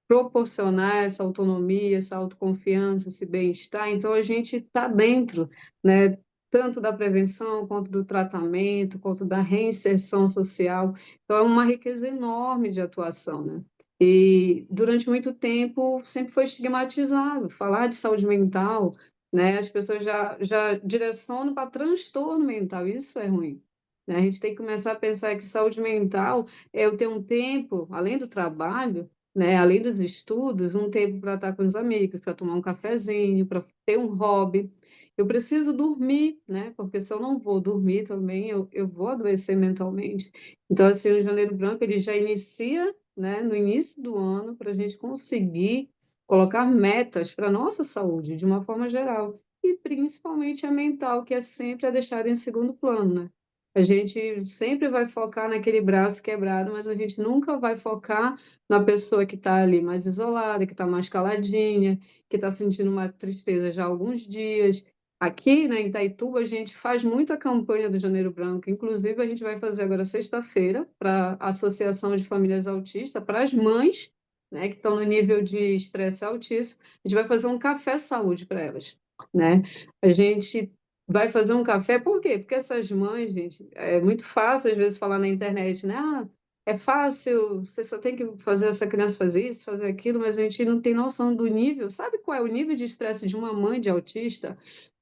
proporcionar essa autonomia, essa autoconfiança, esse bem-estar. Então, a gente está dentro, né, tanto da prevenção, quanto do tratamento, quanto da reinserção social. Então, é uma riqueza enorme de atuação, né? E, durante muito tempo, sempre foi estigmatizado. Falar de saúde mental, né, as pessoas já direcionam para transtorno mental. Isso é ruim. Né? A gente tem que começar a pensar que saúde mental é eu ter um tempo, além do trabalho, né, além dos estudos, um tempo para estar com os amigos, para tomar um cafezinho, para ter um hobby. Eu preciso dormir, né? Porque se eu não vou dormir também, eu vou adoecer mentalmente. Então, assim, o Janeiro Branco ele já inicia, né, no início do ano, para a gente conseguir colocar metas para a nossa saúde, de uma forma geral, e principalmente a mental, que é sempre a deixada em segundo plano, né? A gente sempre vai focar naquele braço quebrado, mas a gente nunca vai focar na pessoa que está ali mais isolada, que está mais caladinha, que está sentindo uma tristeza já há alguns dias. Aqui, né, em Itaituba, a gente faz muita campanha do Janeiro Branco. Inclusive, a gente vai fazer agora sexta-feira para a Associação de Famílias Autistas, para as mães, né, que estão no nível de estresse altíssimo. A gente vai fazer um café saúde para elas, né? A gente vai fazer um café, por quê? Porque essas mães, gente, é muito fácil às vezes falar na internet, né? Ah, é fácil, você só tem que fazer essa criança fazer isso, fazer aquilo, mas a gente não tem noção do nível. Sabe qual é o nível de estresse de uma mãe de autista?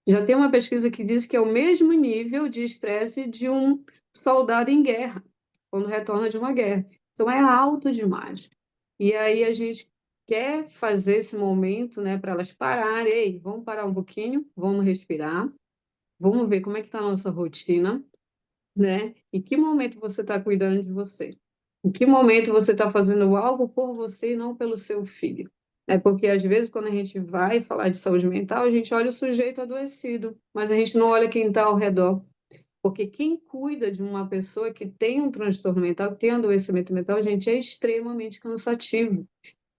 Já tem uma pesquisa que diz que é o mesmo nível de estresse de um soldado em guerra, quando retorna de uma guerra. Então é alto demais. E aí a gente quer fazer esse momento, né, para elas pararem, ei, vamos parar um pouquinho, vamos respirar, Vamos ver como é que está a nossa rotina, né? Em que momento você está cuidando de você? Em que momento você está fazendo algo por você e não pelo seu filho? É porque, às vezes, quando a gente vai falar de saúde mental, a gente olha o sujeito adoecido, mas a gente não olha quem está ao redor. Porque quem cuida de uma pessoa que tem um transtorno mental, que tem um adoecimento mental, gente, é extremamente cansativo,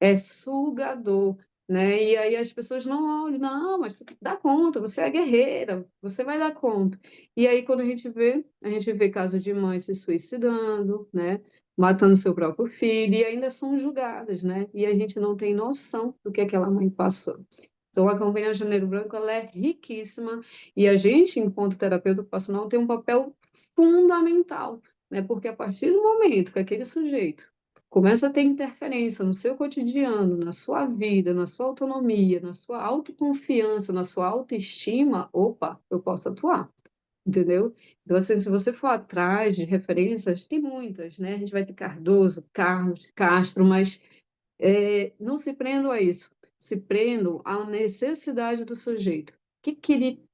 é sugador, né? E aí as pessoas não olham, não, mas tu dá conta, você é guerreira, você vai dar conta. E aí quando a gente vê casos de mães se suicidando, né? Matando seu próprio filho, e ainda são julgadas, né? E a gente não tem noção do que aquela mãe passou. Então, a campanha Janeiro Branco, ela é riquíssima, e a gente, enquanto terapeuta ocupacional, tem um papel fundamental, né? Porque a partir do momento que aquele sujeito começa a ter interferência no seu cotidiano, na sua vida, na sua autonomia, na sua autoconfiança, na sua autoestima, opa, eu posso atuar, entendeu? Então, assim, se você for atrás de referências, tem muitas, né? A gente vai ter Cardoso, Carlos, Castro, mas não se prendam a isso. Se prendam à necessidade do sujeito. O que ele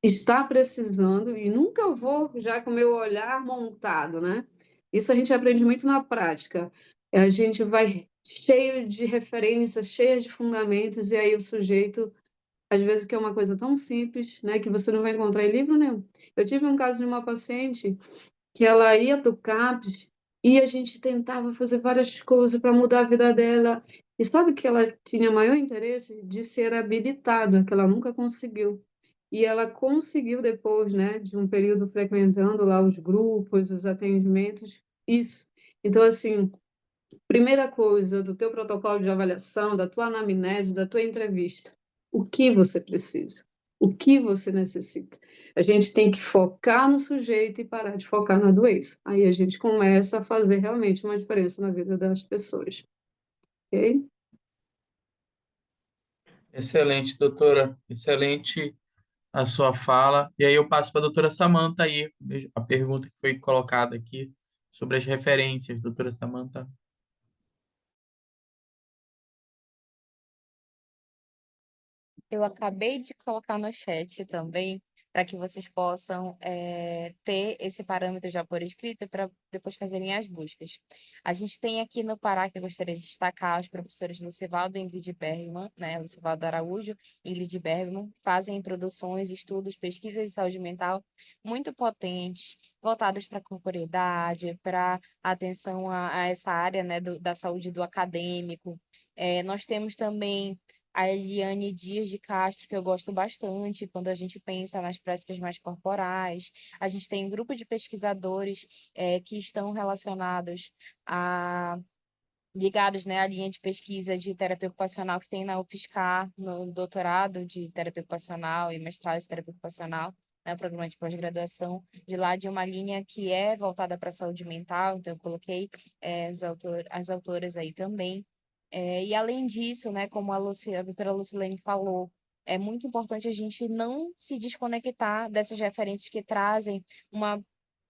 está precisando, e nunca vou já com o meu olhar montado, né? Isso a gente aprende muito na prática. A gente vai cheio de referências, cheio de fundamentos, e aí o sujeito, às vezes, que é uma coisa tão simples, né, que você não vai encontrar em livro nenhum. Eu tive um caso de uma paciente que ela ia para o CAPS e a gente tentava fazer várias coisas para mudar a vida dela. E sabe que ela tinha maior interesse de ser habilitada, que ela nunca conseguiu. E ela conseguiu depois, né, de um período frequentando lá os grupos, os atendimentos, isso. Então, assim, primeira coisa do teu protocolo de avaliação, da tua anamnese, da tua entrevista, o que você precisa? O que você necessita? A gente tem que focar no sujeito e parar de focar na doença. Aí a gente começa a fazer realmente uma diferença na vida das pessoas, ok? Excelente, doutora. Excelente a sua fala. E aí eu passo para a doutora Samanta aí, a pergunta que foi colocada aqui sobre as referências, doutora Samanta. Eu acabei de colocar no chat também, para que vocês possam ter esse parâmetro já por escrito para depois fazerem as buscas. A gente tem aqui no Pará, que eu gostaria de destacar, os professores Lucivaldo e Ingrid Bergman, né? Lucivaldo Araújo e Ingrid Bergman, fazem produções, estudos, pesquisas de saúde mental muito potentes, voltadas para a corporeidade, para atenção a essa área, né, da saúde do acadêmico. Nós temos também a Eliane Dias de Castro, que eu gosto bastante, quando a gente pensa nas práticas mais corporais. A gente tem um grupo de pesquisadores que estão relacionados a ligados, né, à linha de pesquisa de terapia ocupacional que tem na UFSCar, no doutorado de terapia ocupacional e mestrado de terapia ocupacional, né, o programa de pós-graduação, de lá de uma linha que é voltada para a saúde mental, então eu coloquei as autoras aí também. E além disso, né, como a doutora Lucilene falou, é muito importante a gente não se desconectar dessas referências que trazem uma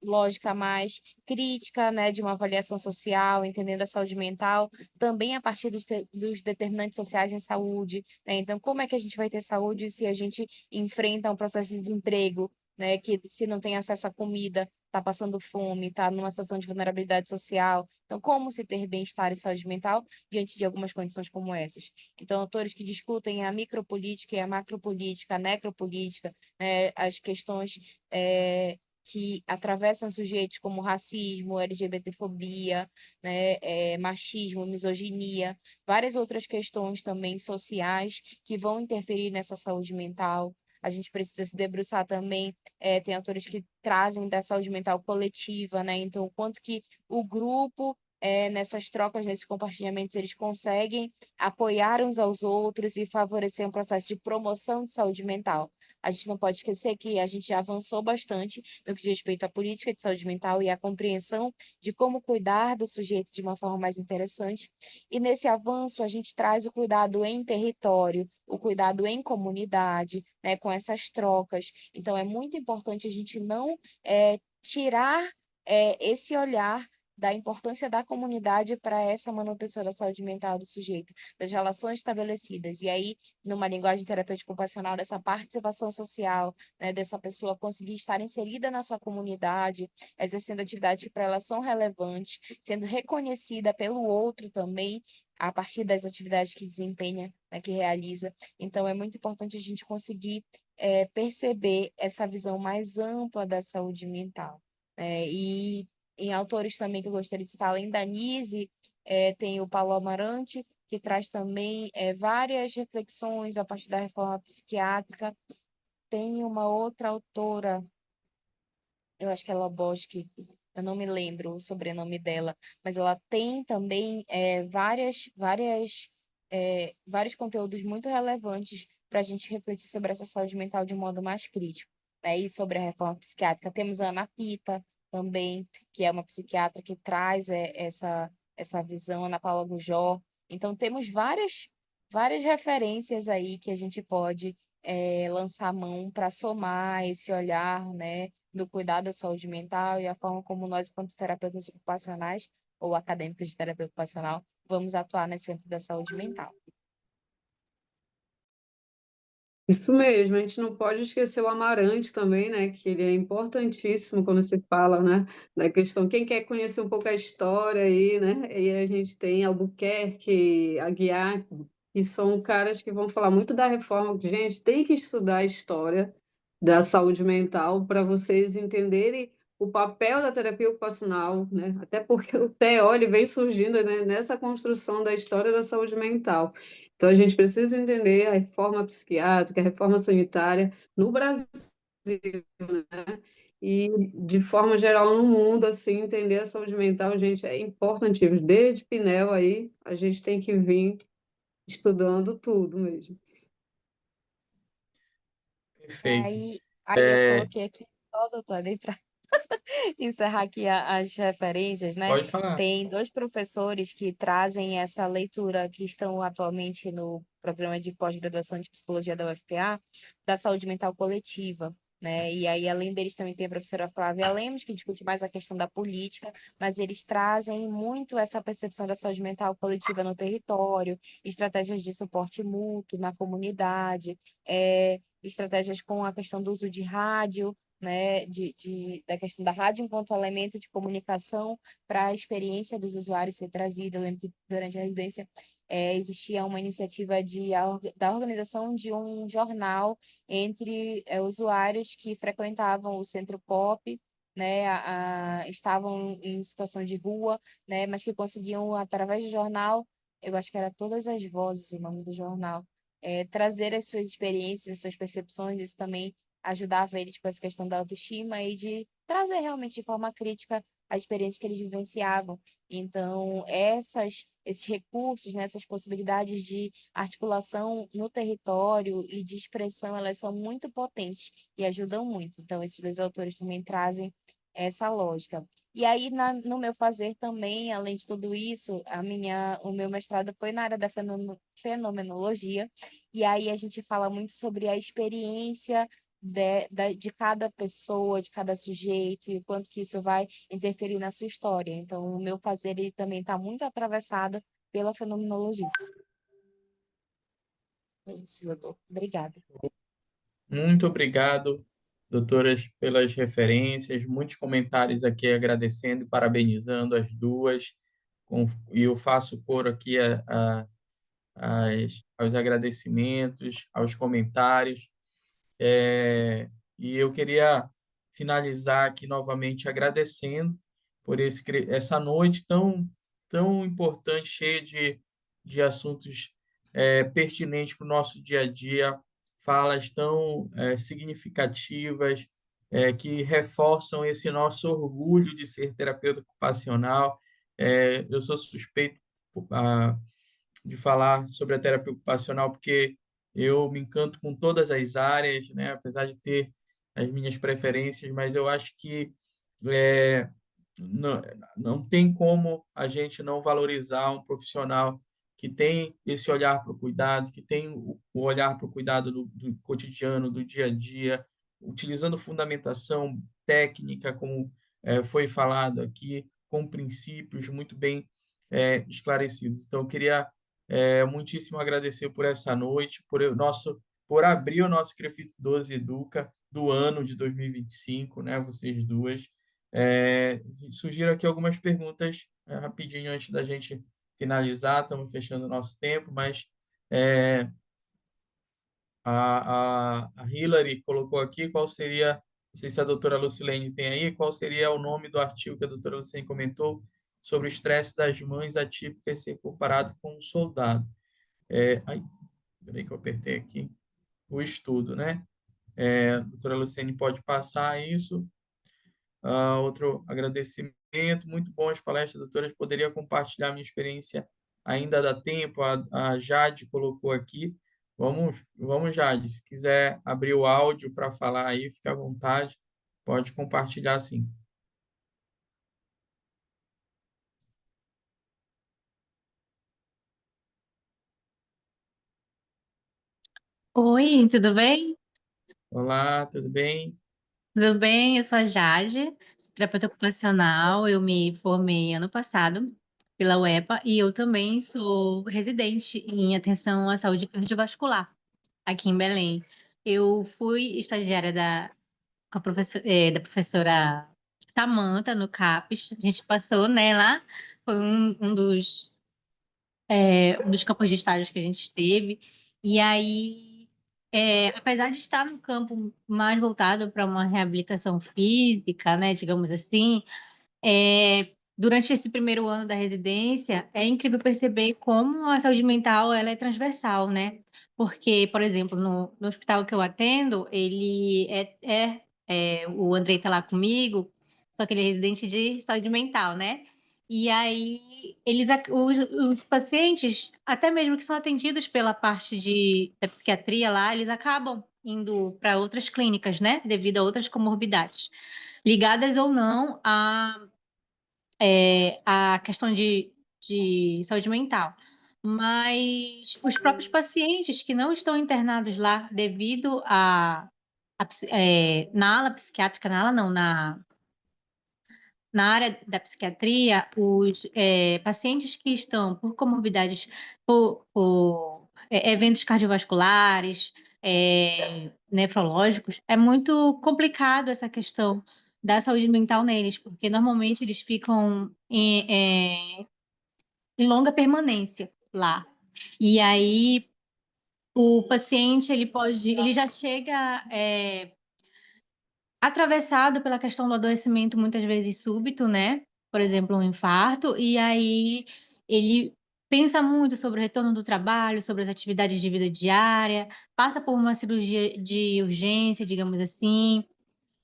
lógica mais crítica, né, de uma avaliação social, entendendo a saúde mental, também a partir dos determinantes sociais em saúde, né? Então, como é que a gente vai ter saúde se a gente enfrenta um processo de desemprego, né, que se não tem acesso à comida, está passando fome, está numa situação de vulnerabilidade social? Então, como se ter bem-estar e saúde mental diante de algumas condições como essas? Então, autores que discutem a micropolítica e a macropolítica, a necropolítica, né, as questões que atravessam sujeitos como racismo, LGBTfobia, né, machismo, misoginia, várias outras questões também sociais que vão interferir nessa saúde mental. A gente precisa se debruçar também, tem autores que trazem da saúde mental coletiva, né? Então, o quanto que o grupo, nessas trocas, nesses compartilhamentos, eles conseguem apoiar uns aos outros e favorecer um processo de promoção de saúde mental. A gente não pode esquecer que a gente já avançou bastante no que diz respeito à política de saúde mental e à compreensão de como cuidar do sujeito de uma forma mais interessante. E nesse avanço, a gente traz o cuidado em território, o cuidado em comunidade, né, com essas trocas. Então, é muito importante a gente não tirar esse olhar da importância da comunidade para essa manutenção da saúde mental do sujeito, das relações estabelecidas. E aí, numa linguagem terapêutica ocupacional, dessa participação social, né, dessa pessoa conseguir estar inserida na sua comunidade, exercendo atividades que para ela são relevantes, sendo reconhecida pelo outro também, a partir das atividades que desempenha, né, que realiza. Então, é muito importante a gente conseguir perceber essa visão mais ampla da saúde mental. E em autores também que eu gostaria de citar, além da Nise, tem o Paulo Amarante, que traz também várias reflexões a partir da reforma psiquiátrica. Tem uma outra autora, eu acho que é Loboski, eu não me lembro o sobrenome dela, mas ela tem também vários conteúdos muito relevantes para a gente refletir sobre essa saúde mental de um modo mais crítico, né? E sobre a reforma psiquiátrica. Temos a Ana Pita também, que é uma psiquiatra que traz essa visão, Ana Paula Gujó. Então, temos várias referências aí que a gente pode lançar mão para somar esse olhar, né, do cuidado da saúde mental e a forma como nós, enquanto terapeutas ocupacionais ou acadêmicos de terapia ocupacional, vamos atuar nesse centro da saúde mental. Isso mesmo, a gente não pode esquecer o Amarante também, né? Que ele é importantíssimo quando se fala, né? Da questão, quem quer conhecer um pouco a história aí, né? E a gente tem Albuquerque, Aguiar, que são caras que vão falar muito da reforma. Gente, tem que estudar a história da saúde mental para vocês entenderem o papel da terapia ocupacional, né? Até porque o TO ele vem surgindo, né, nessa construção da história da saúde mental. Então, a gente precisa entender a reforma psiquiátrica, a reforma sanitária no Brasil, né? E, de forma geral, no mundo, assim, entender a saúde mental, gente, é importantíssimo. Desde Pinel aí, a gente tem que vir estudando tudo mesmo. Perfeito. Aí eu coloquei aqui só, doutora, para encerrar aqui as referências, né? Pode falar. Tem 2 professores que trazem essa leitura que estão atualmente no programa de pós-graduação de psicologia da UFPA, da saúde mental coletiva, né? E aí, além deles, também tem a professora Flávia Lemos, que discute mais a questão da política, mas eles trazem muito essa percepção da saúde mental coletiva no território, estratégias de suporte mútuo na comunidade, estratégias com a questão do uso de rádio, né, da questão da rádio enquanto elemento de comunicação para a experiência dos usuários ser trazida. Eu lembro que durante a residência existia uma iniciativa da organização de um jornal entre usuários que frequentavam o Centro Pop, né, estavam em situação de rua, né, mas que conseguiam, através do jornal, eu acho que era Todas as Vozes o nome do jornal, trazer as suas experiências, as suas percepções. Isso também ajudava eles com essa questão da autoestima e de trazer realmente de forma crítica a experiência que eles vivenciavam. Então, esses recursos, né, essas possibilidades de articulação no território e de expressão, elas são muito potentes e ajudam muito. Então, esses 2 autores também trazem essa lógica. E aí, no meu fazer também, além de tudo isso, o meu mestrado foi na área da fenomenologia, e aí a gente fala muito sobre a experiência de cada pessoa, de cada sujeito, e o quanto que isso vai interferir na sua história. Então, o meu fazer ele também está muito atravessado pela fenomenologia. É isso, doutor. Obrigada. Muito obrigado, doutoras, pelas referências, muitos comentários aqui agradecendo e parabenizando as duas, e eu faço por aqui aos agradecimentos, aos comentários. E eu queria finalizar aqui novamente agradecendo por essa noite tão importante, cheia de assuntos pertinentes para o nosso dia a dia, falas tão significativas, que reforçam esse nosso orgulho de ser terapeuta ocupacional. Eu sou suspeito ah, de falar sobre a terapia ocupacional, porque eu me encanto com todas as áreas, né? Apesar de ter as minhas preferências, mas eu acho que é, não tem como a gente não valorizar um profissional que tem esse olhar para o cuidado, que tem o olhar para o cuidado do cotidiano, do dia a dia, utilizando fundamentação técnica, como foi falado aqui, com princípios muito bem esclarecidos. Então, eu queria muitíssimo agradecer por essa noite, por abrir o nosso Crefito 12 Educa do ano de 2025, né? Vocês duas. Sugiro aqui algumas perguntas rapidinho antes da gente finalizar, estamos fechando o nosso tempo, mas a Hillary colocou aqui qual seria, não sei se a doutora Lucilene tem aí, qual seria o nome do artigo que a doutora Lucilene comentou sobre o estresse das mães atípicas ser comparado com um soldado. Ai, peraí que eu apertei aqui. O estudo, né? A doutora Lucilene pode passar isso. Outro agradecimento, muito bom as palestras, doutoras. Poderia compartilhar minha experiência, ainda dá tempo. A Jade colocou aqui. Vamos, Jade. Se quiser abrir o áudio para falar aí, fica à vontade. Pode compartilhar sim. Oi, tudo bem? Olá, tudo bem? Tudo bem? Eu sou a Jade, sou terapeuta ocupacional. Eu me formei ano passado pela UEPA e eu também sou residente em atenção à saúde cardiovascular aqui em Belém. Eu fui estagiária da professora Samanta no CAPES. A gente passou, né, lá. Foi um dos campos de estágios que a gente teve. E aí, apesar de estar no campo mais voltado para uma reabilitação física, né, digamos assim, durante esse primeiro ano da residência, é incrível perceber como a saúde mental ela é transversal, né? Porque, por exemplo, no hospital que eu atendo, o Andrei está lá comigo, só que ele é residente de saúde mental, né? E aí, os pacientes, até mesmo que são atendidos pela parte da psiquiatria lá, eles acabam indo para outras clínicas, né? Devido a outras comorbidades, ligadas ou não a questão de saúde mental. Mas os próprios pacientes que não estão internados lá devido na ala psiquiátrica, na ala não, na área da psiquiatria, os pacientes que estão por comorbidades, por eventos cardiovasculares, nefrológicos, é muito complicado essa questão da saúde mental neles, porque normalmente eles ficam em longa permanência lá. E aí o paciente ele já chega atravessado pela questão do adoecimento muitas vezes súbito, né? Por exemplo, um infarto, e aí ele pensa muito sobre o retorno do trabalho, sobre as atividades de vida diária, passa por uma cirurgia de urgência, digamos assim,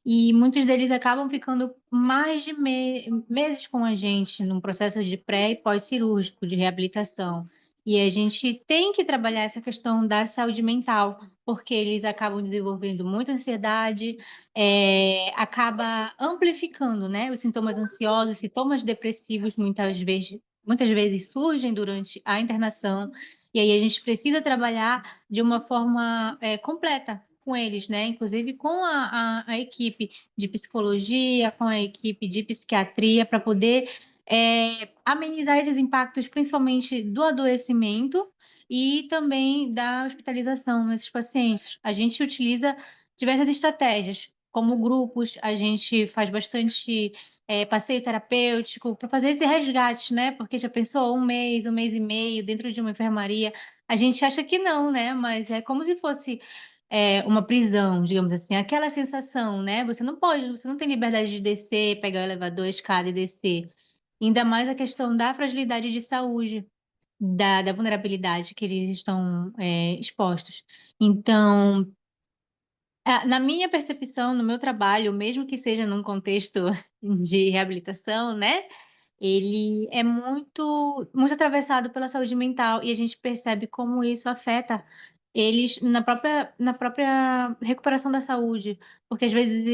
e muitos deles acabam ficando mais de meses com a gente num processo de pré e pós-cirúrgico, de reabilitação. E a gente tem que trabalhar essa questão da saúde mental, porque eles acabam desenvolvendo muita ansiedade, acaba amplificando, né, os sintomas ansiosos, sintomas depressivos muitas vezes surgem durante a internação, e aí a gente precisa trabalhar de uma forma completa com eles, né? Inclusive com a equipe de psicologia, com a equipe de psiquiatria, para poder amenizar esses impactos, principalmente do adoecimento e também da hospitalização nesses pacientes. A gente utiliza diversas estratégias, como grupos, a gente faz bastante passeio terapêutico para fazer esse resgate, né? Porque já pensou um mês e meio dentro de uma enfermaria, a gente acha que não, né? Mas é como se fosse uma prisão, digamos assim, aquela sensação, né? Você não tem liberdade de descer, pegar o elevador, a escada e descer. Ainda mais a questão da fragilidade de saúde, da vulnerabilidade que eles estão expostos. Então, na minha percepção, no meu trabalho, mesmo que seja num contexto de reabilitação, né? Ele é muito atravessado pela saúde mental e a gente percebe como isso afeta eles na própria recuperação da saúde, porque às vezes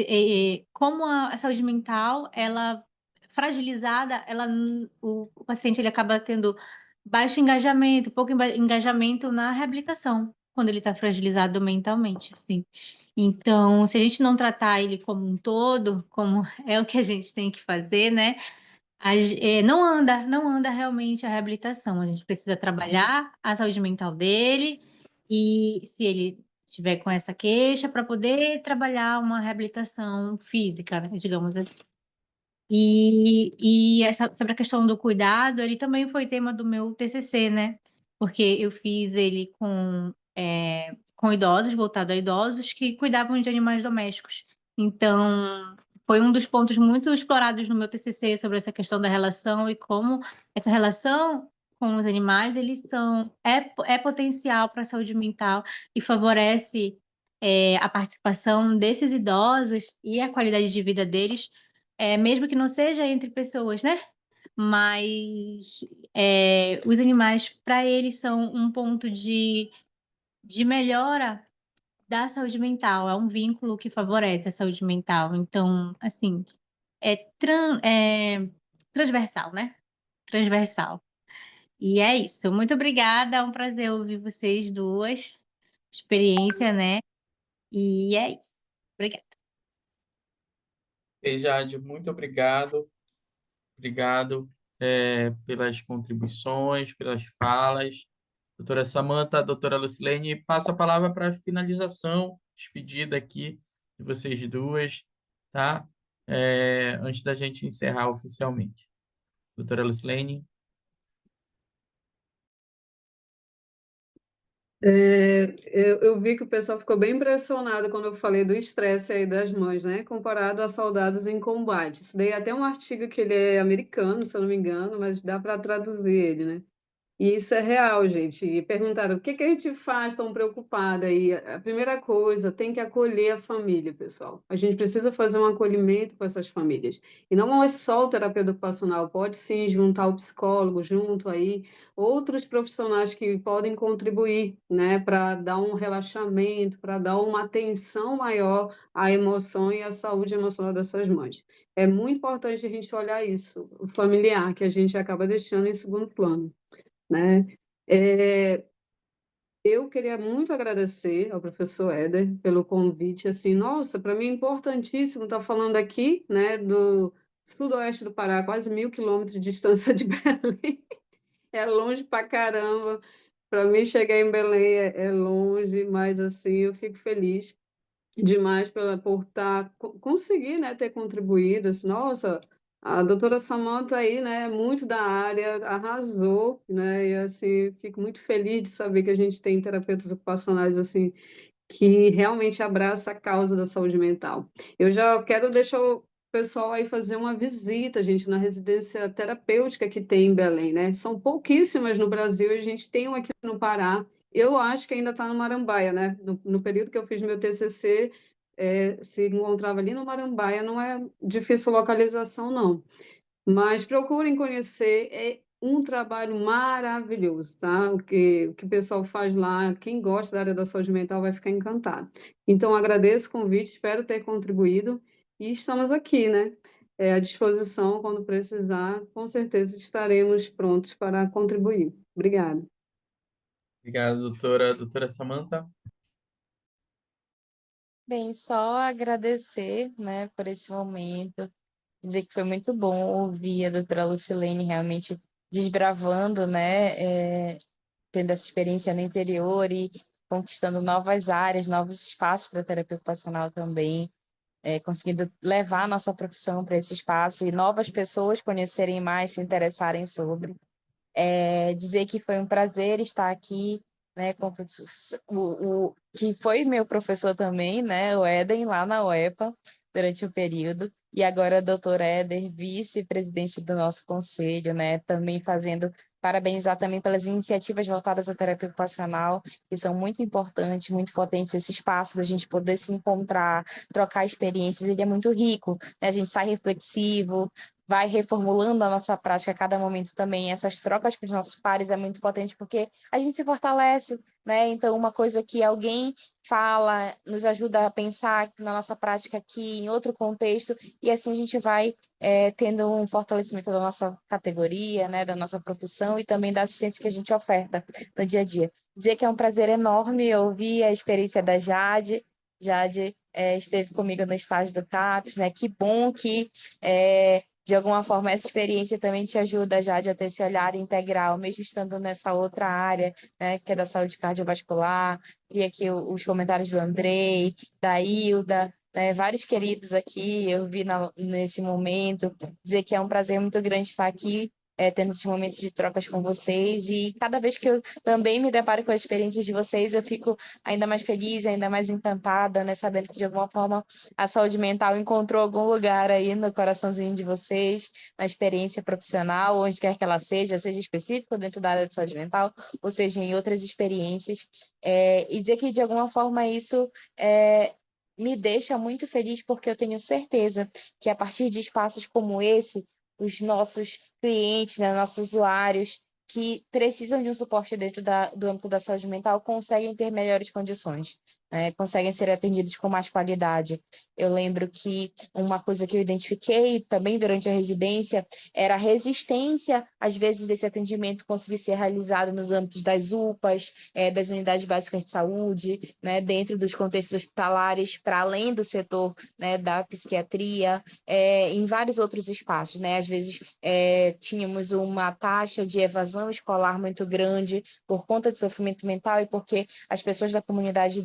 como a saúde mental ela fragilizada, o paciente ele acaba tendo baixo engajamento, pouco engajamento na reabilitação quando ele está fragilizado mentalmente, assim. Então, se a gente não tratar ele como um todo, como é o que a gente tem que fazer, né? não anda realmente a reabilitação. A gente precisa trabalhar a saúde mental dele e se ele estiver com essa queixa, para poder trabalhar uma reabilitação física, né, digamos assim. Sobre a questão do cuidado, ele também foi tema do meu TCC, né? Porque eu fiz ele com idosos, voltado a idosos que cuidavam de animais domésticos. Então, foi um dos pontos muito explorados no meu TCC sobre essa questão da relação e como essa relação com os animais, é potencial para a saúde mental e favorece a participação desses idosos e a qualidade de vida deles, mesmo que não seja entre pessoas, né? Mas os animais, para eles, são um ponto de melhora da saúde mental, é um vínculo que favorece a saúde mental. Então, assim, é transversal, né? Transversal. E é isso. Muito obrigada, é um prazer ouvir vocês duas. Experiência, né? E é isso. Obrigada. Jade, muito obrigado. Obrigado, pelas contribuições, pelas falas. Doutora Samantha, doutora Lucilene, passo a palavra para a finalização, despedida aqui de vocês duas, tá? Antes da gente encerrar oficialmente. Doutora Lucilene. Eu vi que o pessoal ficou bem impressionado quando eu falei do estresse aí das mães, né? Comparado a soldados em combate. Isso daí é até um artigo que ele é americano, se eu não me engano, mas dá para traduzir ele, né? E isso é real, gente. E perguntaram o que que a gente faz tão preocupada? E a primeira coisa, tem que acolher a família, pessoal. A gente precisa fazer um acolhimento com essas famílias. E não é só o terapeuta ocupacional, pode sim juntar o psicólogo junto aí, outros profissionais que podem contribuir, né, para dar um relaxamento, para dar uma atenção maior à emoção e à saúde emocional dessas mães. É muito importante a gente olhar isso, o familiar, que a gente acaba deixando em segundo plano, né? É, eu queria muito agradecer ao professor Éder pelo convite, assim, nossa, para mim é importantíssimo estar falando aqui, né, do sudoeste do Pará, quase 1.000 quilômetros de distância de Belém, é longe pra caramba, para mim chegar em Belém é longe, mas assim, eu fico feliz demais por conseguir, né, ter contribuído. Assim, nossa, a doutora Samantha aí, né, é muito da área, arrasou, né, e assim, fico muito feliz de saber que a gente tem terapeutas ocupacionais assim que realmente abraça a causa da saúde mental. Eu já quero deixar o pessoal aí fazer uma visita, gente, na residência terapêutica que tem em Belém, né? São pouquíssimas no Brasil, a gente tem uma aqui no Pará. Eu acho que ainda está no Marambaia, né? No período que eu fiz meu TCC, se encontrava ali no Marambaia, não é difícil localização, não. Mas procurem conhecer, é um trabalho maravilhoso, tá? O que o pessoal faz lá, quem gosta da área da saúde mental vai ficar encantado. Então, agradeço o convite, espero ter contribuído e estamos aqui, né? À disposição quando precisar, com certeza estaremos prontos para contribuir. Obrigada. Obrigado, doutora. Doutora Samantha. Bem, só agradecer, né, por esse momento, dizer que foi muito bom ouvir a doutora Lucilene realmente desbravando, né, tendo essa experiência no interior e conquistando novas áreas, novos espaços para terapia ocupacional também, conseguindo levar a nossa profissão para esse espaço e novas pessoas conhecerem mais, se interessarem sobre. Dizer que foi um prazer estar aqui, né, com que foi meu professor também, né, o Éden, lá na UEPA, durante o período, e agora o doutor Éder, vice-presidente do nosso conselho, né, também parabenizar também pelas iniciativas voltadas à terapia ocupacional, que são muito importantes, muito potentes, esse espaço da gente poder se encontrar, trocar experiências, ele é muito rico, né, a gente sai reflexivo, vai reformulando a nossa prática a cada momento também. Essas trocas com os nossos pares é muito potente porque a gente se fortalece, né? Então, uma coisa que alguém fala nos ajuda a pensar na nossa prática aqui em outro contexto e assim a gente vai tendo um fortalecimento da nossa categoria, né? Da nossa profissão e também da assistência que a gente oferta no dia a dia. Dizer que é um prazer enorme ouvir a experiência da Jade. Jade esteve comigo no estágio do CAPES, né? Que bom que de alguma forma, essa experiência também te ajuda, Jade, a ter esse olhar integral, mesmo estando nessa outra área, né, que é da saúde cardiovascular. Vi aqui os comentários do Andrei, da Hilda, né, vários queridos aqui, eu vi nesse momento, dizer que é um prazer muito grande estar aqui, tendo esses momentos de trocas com vocês, e cada vez que eu também me deparo com as experiências de vocês, eu fico ainda mais feliz, ainda mais encantada, né, sabendo que de alguma forma a saúde mental encontrou algum lugar aí no coraçãozinho de vocês, na experiência profissional, onde quer que ela seja específica dentro da área de saúde mental, ou seja, em outras experiências, e dizer que de alguma forma isso me deixa muito feliz, porque eu tenho certeza que a partir de espaços como esse, os nossos clientes, né, nossos usuários que precisam de um suporte dentro do âmbito da saúde mental conseguem ter melhores condições, né, conseguem ser atendidos com mais qualidade. Eu lembro que uma coisa que eu identifiquei também durante a residência era a resistência, às vezes, desse atendimento conseguir ser realizado nos âmbitos das UPAs, das unidades básicas de saúde, né, dentro dos contextos hospitalares, para além do setor, né, da psiquiatria, em vários outros espaços, né? Às vezes tínhamos uma taxa de evasão escolar muito grande por conta de sofrimento mental e porque as pessoas da comunidade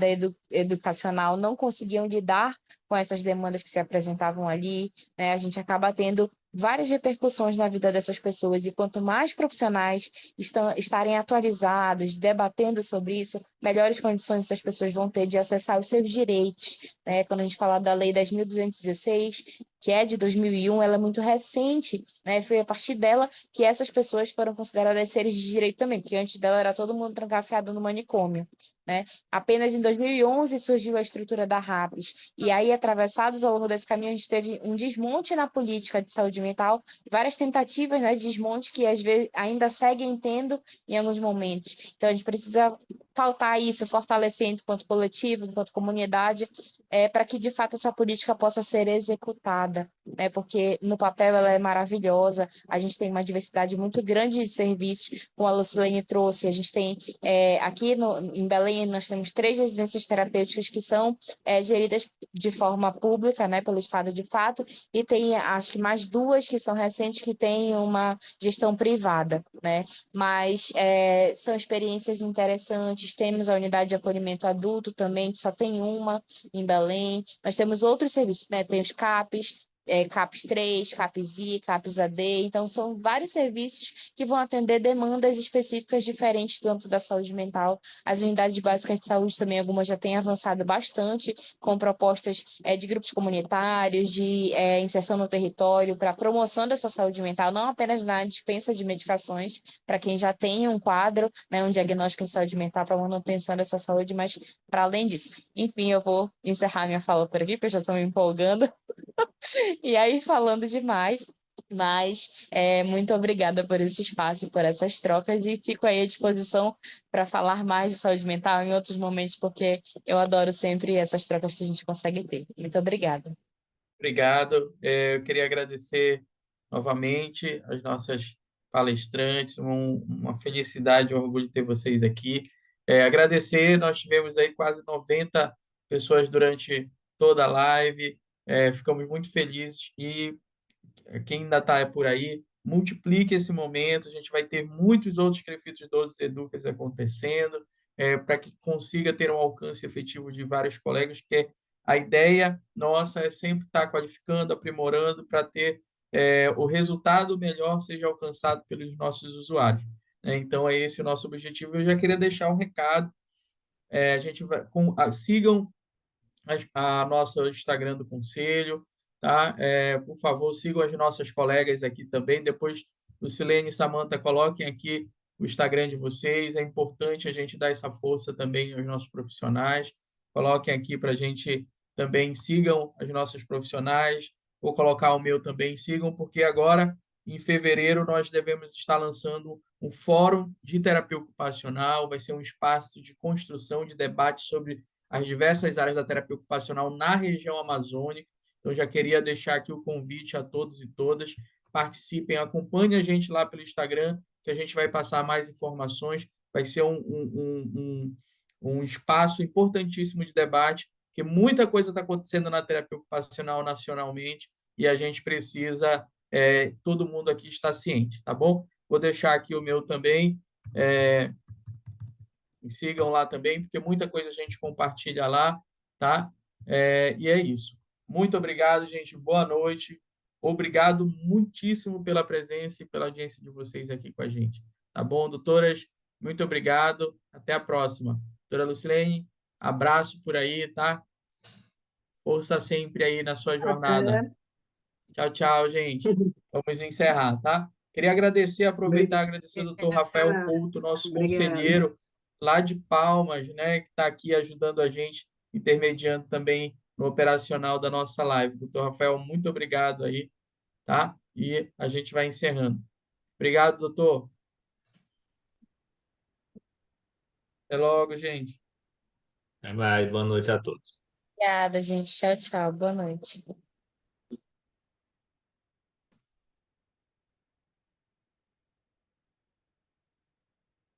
educacional não conseguiam lidar com essas demandas que se apresentavam ali, né? A gente acaba tendo várias repercussões na vida dessas pessoas, e quanto mais profissionais estarem atualizados, debatendo sobre isso, melhores condições essas pessoas vão ter de acessar os seus direitos, né? Quando a gente fala da Lei 10.216, que é de 2001, ela é muito recente, né? Foi a partir dela que essas pessoas foram consideradas seres de direito também, porque antes dela era todo mundo trancafiado no manicômio, né? Apenas em 2011 surgiu a estrutura da RAPS, e aí, atravessados ao longo desse caminho, a gente teve um desmonte na política de saúde mental, várias tentativas, né, de desmonte que às vezes ainda seguem tendo em alguns momentos. Então, a gente precisa pautar isso, fortalecer enquanto coletivo, enquanto comunidade, para que, de fato, essa política possa ser executada, né? Porque no papel ela é maravilhosa, a gente tem uma diversidade muito grande de serviços, como a Lucilene trouxe, a gente tem aqui em Belém, nós temos 3 residências terapêuticas que são geridas de forma pública, né, pelo Estado de fato, e tem, acho que mais 2 que são recentes que têm uma gestão privada, né? Mas são experiências interessantes. Temos a unidade de acolhimento adulto também, que só tem uma em Belém. Nós temos outros serviços, né? Tem os CAPs, CAPS 3, CAPS I, CAPS AD, então são vários serviços que vão atender demandas específicas diferentes do âmbito da saúde mental. As unidades básicas de saúde também, algumas já têm avançado bastante com propostas de grupos comunitários, de inserção no território, para promoção dessa saúde mental, não apenas na dispensa de medicações, para quem já tem um quadro, né, um diagnóstico em saúde mental para manutenção dessa saúde, mas para além disso. Enfim, eu vou encerrar minha fala por aqui, porque eu já estou me empolgando. E aí, falando demais, mas muito obrigada por esse espaço, por essas trocas, e fico aí à disposição para falar mais de saúde mental em outros momentos, porque eu adoro sempre essas trocas que a gente consegue ter. Muito obrigada. Obrigado. Eu queria agradecer novamente as nossas palestrantes, uma felicidade, um orgulho ter vocês aqui. Agradecer, nós tivemos aí quase 90 pessoas durante toda a live, ficamos muito felizes e quem ainda está por aí, multiplique esse momento, a gente vai ter muitos outros Crefitos 12 Educas acontecendo, para que consiga ter um alcance efetivo de vários colegas, que a ideia nossa é sempre estar qualificando, aprimorando, para ter o resultado melhor seja alcançado pelos nossos usuários. Então, é esse o nosso objetivo. Eu já queria deixar um recado, a gente vai, sigam a nosso Instagram do Conselho, tá? Por favor, sigam as nossas colegas aqui também. Depois, Lucilene e Samantha, coloquem aqui o Instagram de vocês. É importante a gente dar essa força também aos nossos profissionais. Coloquem aqui para a gente também, sigam as nossas profissionais. Vou colocar o meu também, sigam, porque agora, em fevereiro, nós devemos estar lançando um fórum de terapia ocupacional. Vai ser um espaço de construção, de debate sobre as diversas áreas da terapia ocupacional na região amazônica. Então, já queria deixar aqui o convite a todos e todas. Participem, acompanhem a gente lá pelo Instagram, que a gente vai passar mais informações. Vai ser um espaço importantíssimo de debate, porque muita coisa está acontecendo na terapia ocupacional nacionalmente e a gente precisa todo mundo aqui está ciente, tá bom? Vou deixar aqui o meu também. Me sigam lá também, porque muita coisa a gente compartilha lá, tá? E é isso. Muito obrigado, gente. Boa noite. Obrigado muitíssimo pela presença e pela audiência de vocês aqui com a gente. Tá bom, doutoras? Muito obrigado. Até a próxima. Doutora Lucilene, abraço por aí, tá? Força sempre aí na sua jornada. Até. Tchau, tchau, gente. Vamos encerrar, tá? Queria aproveitar e agradecer ao doutor Rafael Couto, nosso Obrigada. conselheiro lá de Palmas, né, que está aqui ajudando a gente, intermediando também no operacional da nossa live. Doutor Rafael, muito obrigado aí, tá? E a gente vai encerrando. Obrigado, doutor. Até logo, gente. Até mais, boa noite a todos. Obrigada, gente. Tchau, tchau. Boa noite.